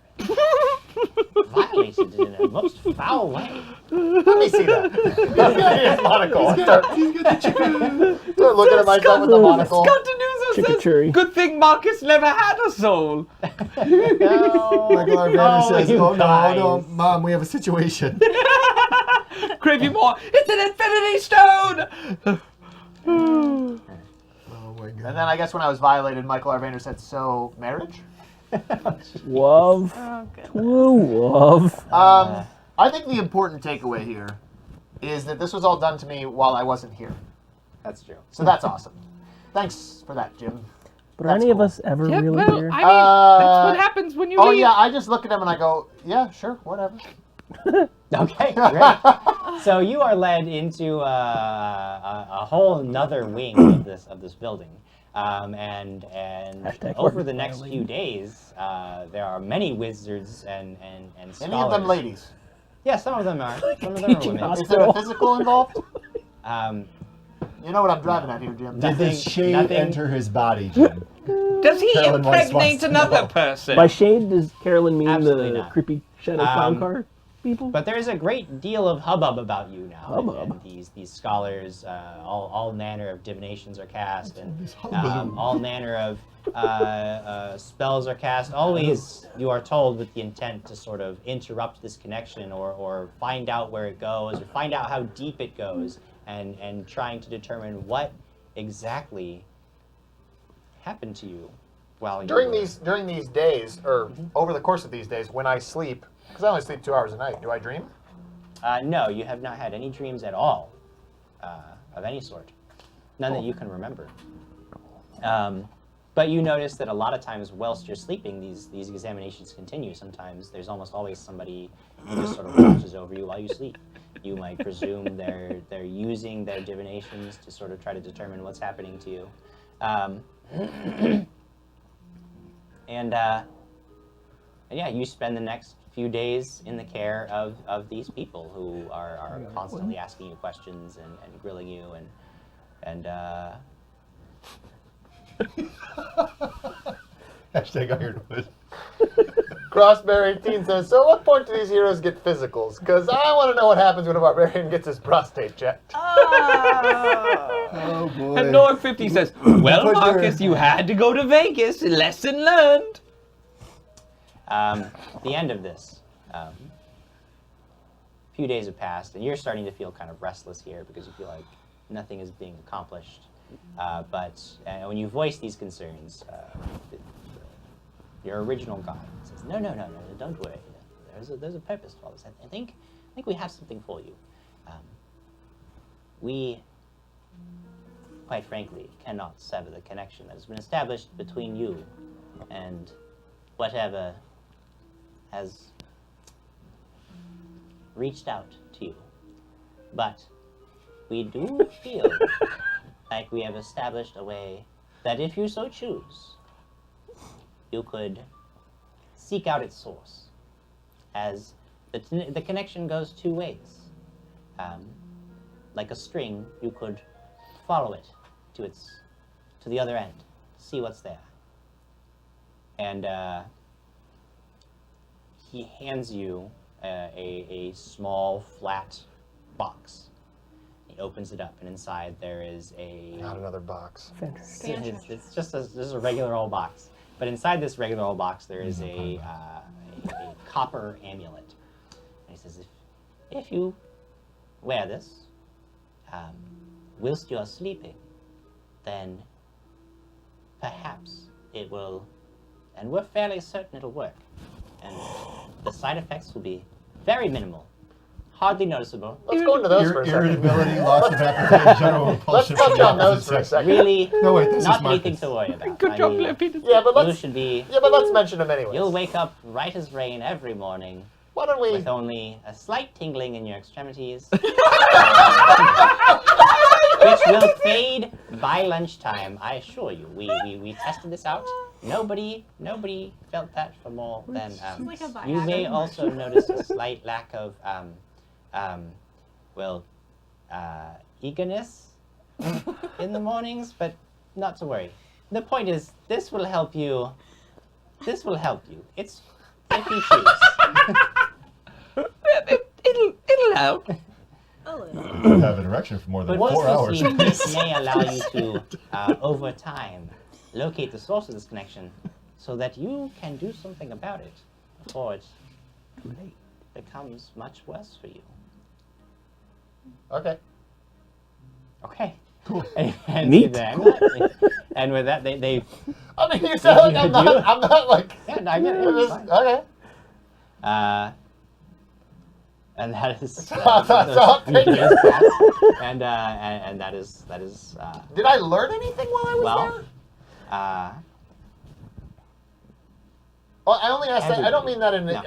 Violated in a most foul way. Let me see that. His monocle. He's got the chicken. Start looking at myself with the monocle. Scott Denuso says, Chickacherry. good thing Marcus never had a soul. Michael Arvana says, you oh guys. no, Mom, we have a situation. Gravy Moore, it's an infinity stone! Oh my And god. then I guess when I was violated, Michael Arvander said, so, marriage? Love. Oh, good. True love. I think the important takeaway here is that this was all done to me while I wasn't here. That's true. So that's awesome. Thanks for that, Jim. But are That's any of cool. us ever Yeah, really well, here? I mean, that's what happens when you Oh leave. yeah, I just look at him and I go, yeah, sure, whatever. Okay, great. So you are led into a whole another wing of this building, and Hashtag over word the next violated. few days, there are many wizards and scholars. Any of them ladies? Yeah, some of them are. Some of them are teaching women. Is there a physical involved? Um, You know what I'm driving at here, Jim. Did the Nothing- shade nothing- enter his body, Jim? Does he Carolyn wants impregnate to another know. person? By shade, does Carolyn mean Absolutely the not. creepy shadow clown Um, car people? But there is a great deal of hubbub about you now. Hubbub? And these scholars, all manner of divinations are cast, and This hubbub. all manner of spells are cast. Always, you are told, with the intent to sort of interrupt this connection, or find out where it goes, or find out how deep it goes, and trying to determine what exactly happened to you while you During were- these days, or over the course of these days, when I sleep, because I only sleep 2 hours a night, do I dream? No, you have not had any dreams at all, of any sort. None that you can remember. But you notice that a lot of times, whilst you're sleeping, these examinations continue. Sometimes there's almost always somebody who just sort of watches over you while you sleep. You might presume they're using their divinations to sort of try to determine what's happening to you. And yeah, you spend the next few days in the care of these people who are constantly asking you questions and grilling you and Hashtag Ironwood. Crossberry18 says, so at what point do these heroes get physicals? Because I want to know what happens when a barbarian gets his prostate checked. Oh boy. And Norg50 says, well, Put your- Marcus, you had to go to Vegas. Lesson learned. the end of this. A few days have passed, and you're starting to feel kind of restless here because you feel like nothing is being accomplished. But when you voice these concerns, your original guide says, no, don't worry. There's a purpose to all this. I think we have something for you. We, quite frankly, cannot sever the connection that has been established between you and whatever has reached out to you. But we do feel like we have established a way that if you so choose, you could seek out its source, as the connection goes two ways. Like a string, you could follow it to the other end, see what's there. And he hands you a small, flat box. He opens it up, and inside there is a... Not another box. It's just a regular old box. But inside this regular old box, there is a copper amulet. And he says, if you wear this, whilst you're sleeping, then perhaps it will, and we're fairly certain it'll work. And the side effects will be very minimal, hardly noticeable. Let's go into those for a second. Irritability, loss of appetite, general Let's repulsion. touch from the on those opposite for a sex. second. Really, No, wait, this not is anything Marcus. to worry about. Good job, I mean, Peter. Yeah, but you let's should be. let's mention them anyways. You'll wake up right as rain every morning Why don't we? with only a slight tingling in your extremities, which will fade by lunchtime. I assure you. We tested this out. Nobody felt that for more than. Like a You may Viagra. also notice a slight lack of eagerness in the mornings, but not to worry. The point is, this will help you. This will help you. It's if you choose. It'll help. You have an erection for more than But 4 hours. once you see, it may allow you to, over time, locate the source of this connection, so that you can do something about it before it becomes much worse for you. Okay. Okay. Cool. And Neat. And with that, they I mean, you sound like I'm You- not like. yeah, no, I get it. I'm It's just- fine. okay. And that is Stop, stop. and that is Did I learn anything while I was well, there? uh, Well, I only asked that. I don't mean that in. No.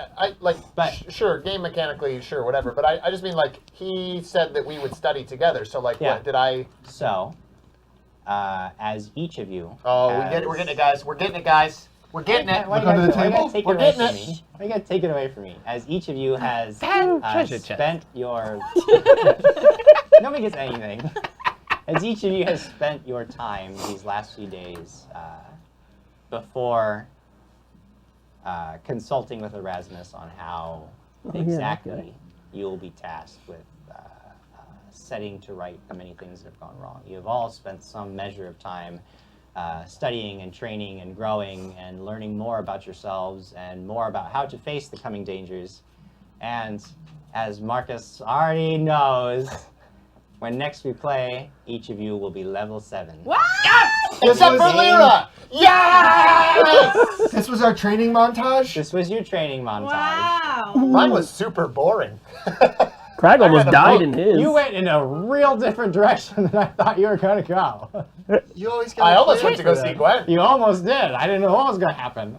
Sure, game mechanically, sure, whatever. But I just mean like he said that we would study together. So like, Yeah. what did I? so as each of you. Oh, has, we're getting it, guys. We're getting it, guys. We're getting it. Why Look under the table. We're getting it. Why you gotta take it away from me? As each of you has Bad treasure chest. spent your nobody gets anything. As each of you has spent your time these last few days before consulting with Erasmus on how exactly you will be tasked with setting to right the many things that have gone wrong. You have all spent some measure of time studying and training and growing and learning more about yourselves and more about how to face the coming dangers. And as Marcus already knows, when next we play, each of you will be level 7. What? Except for Lyra. Yes. This was our training montage. This was your training montage. Wow. Mine was super boring. Crag almost I died gotta in his. You went in a real different direction than I thought you were going to go. You always got. I almost went to go see Gwen. You almost did. I didn't know what was going to happen.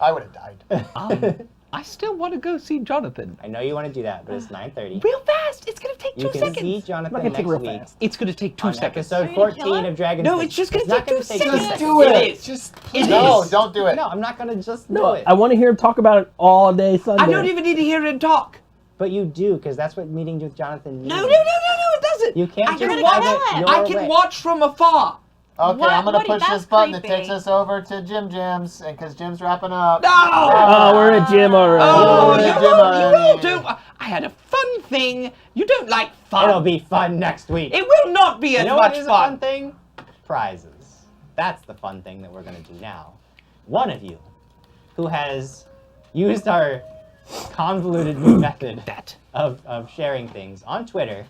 I would have died. I still want to go see Jonathan. I know you want to do that, but it's 9:30. Real fast. It's gonna take You 2 can seconds. see Not Jonathan gonna take next real week fast. It's gonna take 2 on seconds. episode Are you gonna kill 14 him? of Dragon's No, Den. it's just gonna not take gonna 2 take seconds. Just do it. It is. Just It No, is. don't do it. No, I'm not going to just do No, it. I want to hear him talk about it all day Sunday. I don't even need to hear him talk. But you do, because that's what meeting with Jonathan means. No, it doesn't. You can't I just can gonna watch. kill him. your I can way. watch from afar. Okay, What- I'm gonna Woody, push this that's button that creepy. takes us over to Jim Jam's, and because Jim's wrapping up. No. Oh, we're at gym already. Oh, Yeah, you Jim, all do. I had a fun thing. You don't like fun. It'll be fun next week. It will not be as You know much what is a fun fun. thing? Prizes. That's the fun thing that we're going to do now. One of you who has used our convoluted new method That. of sharing things on Twitter,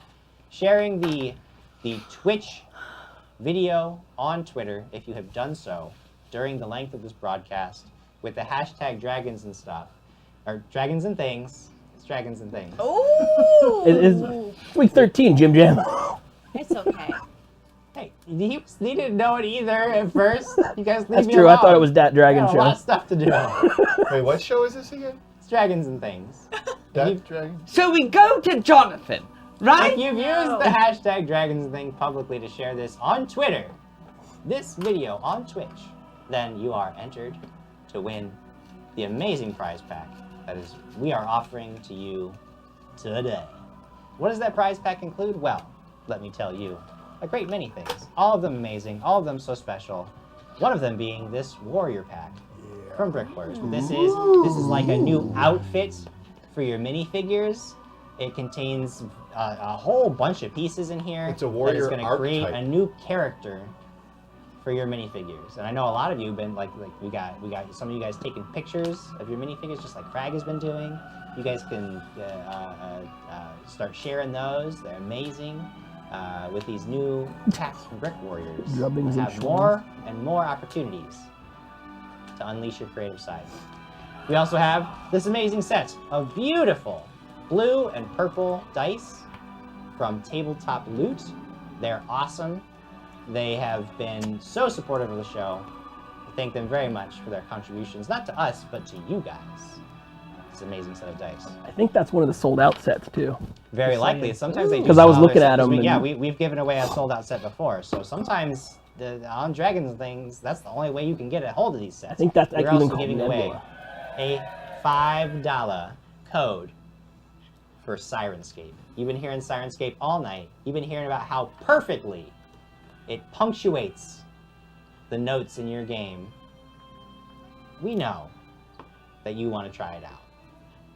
sharing the Twitch video on Twitter, if you have done so during the length of this broadcast with the hashtag dragons and stuff, or dragons and things. It's dragons and things. Ooh. It's week 13, Jim Jam. It's okay. Hey, he didn't know it either at first. You guys leave That's me true. alone. I thought it was that I Dragon got a lot of show. stuff to do. Wait, what show is this again? It's dragons and things. That Dragon? So we go to Jonathan, right? If you've used the hashtag dragons and things publicly to share this on Twitter, this video on Twitch, then you are entered to win the amazing prize pack that is we are offering to you today. What does that prize pack include? Well, let me tell you, a great many things. All of them amazing, all of them so special. One of them being this warrior pack from Brickworks. This is like a new outfit for your minifigures. It contains a whole bunch of pieces in here. It's a warrior that is going to create archetype. a new character for your minifigures. And I know a lot of you have been like we got some of you guys taking pictures of your minifigures, just like Crag has been doing. You guys can start sharing those. They're amazing. With these new packs from Brick Warriors, Drubbings you and have more and more opportunities to unleash your creative side. We also have this amazing set of beautiful blue and purple dice from Tabletop Loot. They're awesome. They have been so supportive of the show. I thank them very much for their contributions, not to us, but to you guys. It's an amazing set of dice. I think that's one of the sold out sets too. Very likely. Sometimes they do. 'Cause I was sell looking other at sets. them Yeah, and- we've given away a sold out set before. So sometimes on Dragons and things, that's the only way you can get a hold of these sets. I think that's We're even also called giving away Nebula. a $5 code for Sirenscape. You've been hearing Sirenscape all night. You've been hearing about how perfectly it punctuates the notes in your game. We know that you want to try it out.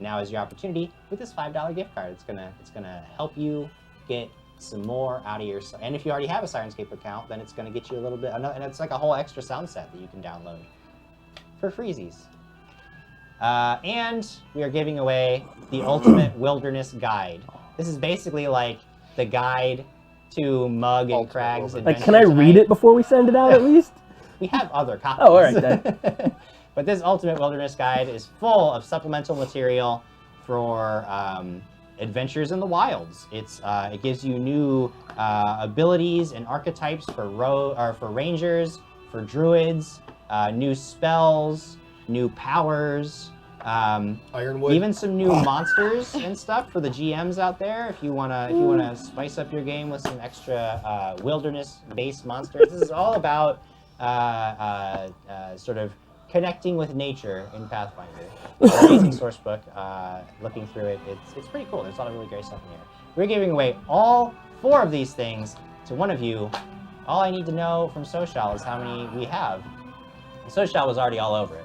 Now is your opportunity with this $5 gift card. It's gonna help you get some more out of your. And if you already have a Sirenscape account, then it's gonna get you a little bit. And it's like a whole extra sound set that you can download for freezies. And we are giving away the Ultimate Wilderness Guide. This is basically like the guide to Mug and Ultimate Crag's Wilderness. Like, adventure can I read tonight. it before we send it out at least? We have other copies. Oh, all right then. But this Ultimate Wilderness Guide is full of supplemental material for Adventures in the Wilds. It gives you new abilities and archetypes for rangers, for druids, new spells, new powers, Ironwood. even some new monsters and stuff for the GMs out there. If you wanna spice up your game with some extra wilderness-based monsters, this is all about sort of connecting with nature in Pathfinder. It's an amazing source book. Looking through it, it's pretty cool. There's a lot of really great stuff in here. We're giving away all 4 of these things to one of you. All I need to know from Social is how many we have. Social was already all over it.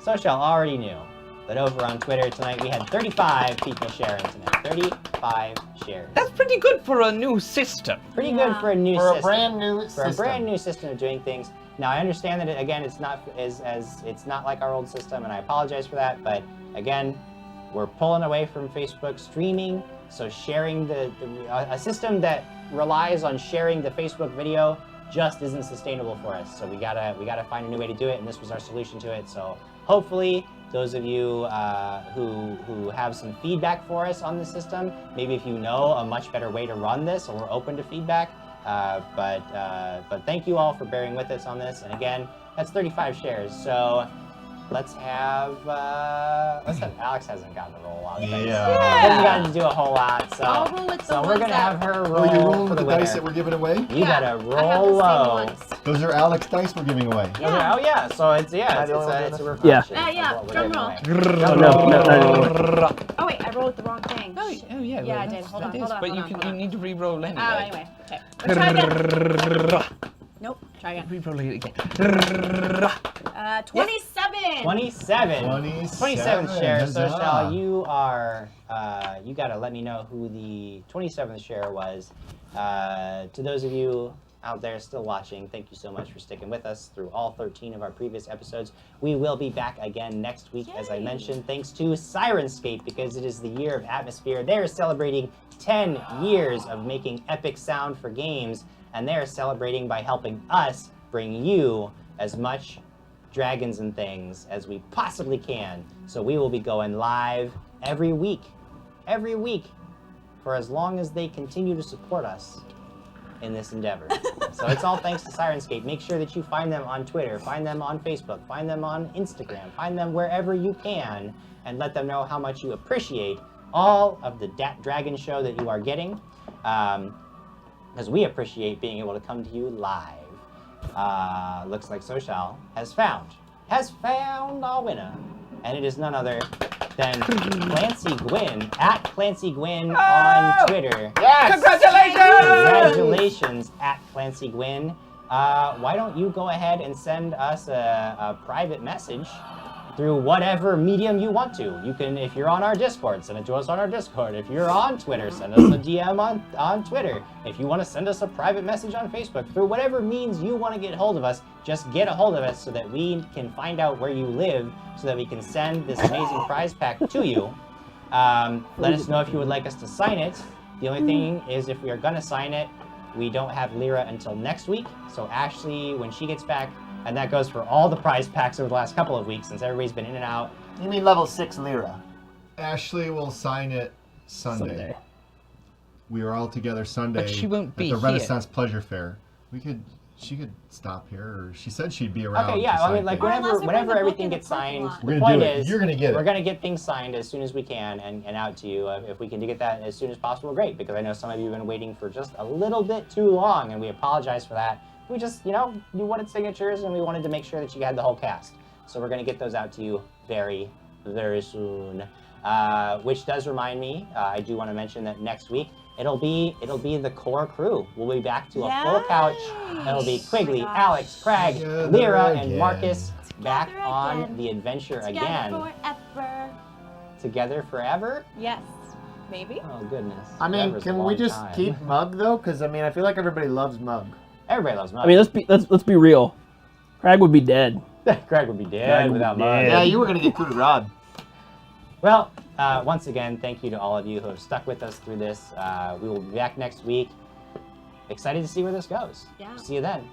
Social already knew that over on Twitter tonight we had 35 people sharing tonight. 35 shares. That's pretty good for a new system. Pretty good for a new For system. a brand new For system. a brand new system of doing things. Now I understand that it's not it's not like our old system, and I apologize for that. But again, we're pulling away from Facebook streaming, so sharing a system that relies on sharing the Facebook video just isn't sustainable for us. So we gotta find a new way to do it, and this was our solution to it. So hopefully, those of you who have some feedback for us on the system, maybe if you know a much better way to run this, or we're open to feedback. But thank you all for bearing with us on this. And again, that's 35 shares. So let's have Alex hasn't gotten to roll a lot of dice. Yeah. Hasn't gotten to do a whole lot. So I'll roll with the so we're ones gonna that- have her Oh, roll you're rolling for with the the dice winner. that we're giving away? You gotta I have roll the same low. ones. Those are Alex dice we're giving away. Yeah. Oh yeah, so it's I it's don't a know. reflection Yeah, of what we're drum giving roll. away. Oh, no, not anymore. Oh wait, I rolled the wrong thing. Oh, Shit. yeah. Yeah, well, I did. that's- Hold on, that hold is, on, But hold you on, can hold you on. need to re-roll anyway. Oh, anyway. Okay. Let's try again. Nope. Try again. Re-roll it again. 27. 27. 27 shares. So Huzzah. Shal, you are you gotta let me know who the 27th share was. To those of you out there still watching, thank you so much for sticking with us through all 13 of our previous episodes. We will be back again next week, as I Yay. mentioned, thanks to Sirenscape, because it is the year of Atmosphere. They're celebrating 10 years of making epic sound for games, and they're celebrating by helping us bring you as much dragons and things as we possibly can. So we will be going live every week, for as long as they continue to support us in this endeavor. So it's all thanks to Sirenscape. Make sure that you find them on Twitter, find them on Facebook, find them on Instagram, find them wherever you can, and let them know how much you appreciate all of the Dragon Show that you are getting, because we appreciate being able to come to you live. Looks like Social has found our winner, and it is none other than Clancy Gwynn, at Clancy Gwynn on Twitter. Yes! Congratulations at Clancy Gwynn. Why don't you go ahead and send us a private message through whatever medium you want to. You can, if you're on our Discord, send it to us on our Discord. If you're on Twitter, send us a DM on Twitter. If you want to send us a private message on Facebook, through whatever means you want to get hold of us, just get a hold of us so that we can find out where you live, so that we can send this amazing prize pack to you. Let us know if you would like us to sign it. The only thing is, if we are going to sign it, we don't have Lyra until next week. So Ashley, when she gets back, and that goes for all the prize packs over the last couple of weeks, since everybody's been in and out. You mean level 6 Lyra? Ashley will sign it Sunday. We are all together Sunday But she won't be at the here. Renaissance Pleasure Fair. She could stop here, or she said she'd be around. Okay, yeah, to I sign mean, like things. Or unless we whenever bring the book everything in the gets parking signed, lot. We're the gonna point do it. is, You're gonna get it. we're gonna get things signed as soon as we can and out to you. If we can get that as soon as possible, great, because I know some of you have been waiting for just a little bit too long, and we apologize for that. We just, you wanted signatures, and we wanted to make sure that you had the whole cast. So we're gonna get those out to you very, very soon. Which does remind me, I do want to mention that next week it'll be the core crew. We'll be back to a full couch. It'll be Quigley, gosh. Alex, Craig, Together Lyra, and again. Marcus back Together on again. the adventure Together again. forever. Together forever? Yes. Maybe. Oh goodness. I mean, Forever's a can we long just time. keep Mug though? Because I mean, I feel like everybody loves Mug. Everybody loves Mug. I mean, let's be real. Craig would be dead. Craig would be dead Craig would without be Mug. dead. Yeah, you were gonna get coup de rod. Well, once again, thank you to all of you who have stuck with us through this. We will be back next week. Excited to see where this goes. Yeah. See you then.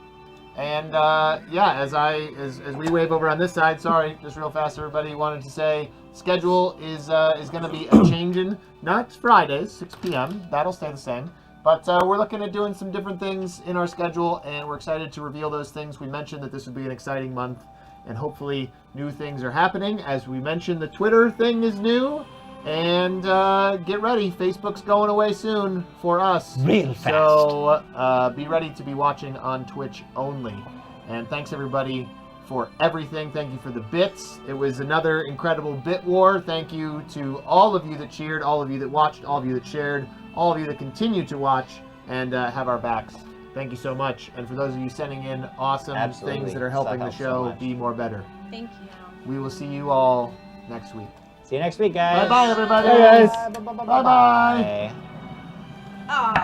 And yeah, as we wave over on this side, sorry, just real fast, everybody wanted to say schedule is going to be a changing. Not Fridays, 6 p.m. That'll stay the same. But we're looking at doing some different things in our schedule, and we're excited to reveal those things. We mentioned that this would be an exciting month, and hopefully new things are happening. As we mentioned, the Twitter thing is new, and get ready. Facebook's going away soon for us. Real fast. So be ready to be watching on Twitch only. And thanks, everybody, for everything. Thank you for the bits. It was another incredible bit war. Thank you to all of you that cheered, all of you that watched, all of you that shared, all of you that continue to watch and have our backs. Thank you so much. And for those of you sending in awesome Absolutely. things that are helping the That helps so show much. be more better. Thank you. We will see you all next week. See you next week, guys. Bye-bye, everybody. Bye, guys. Bye-bye. Bye. Ah.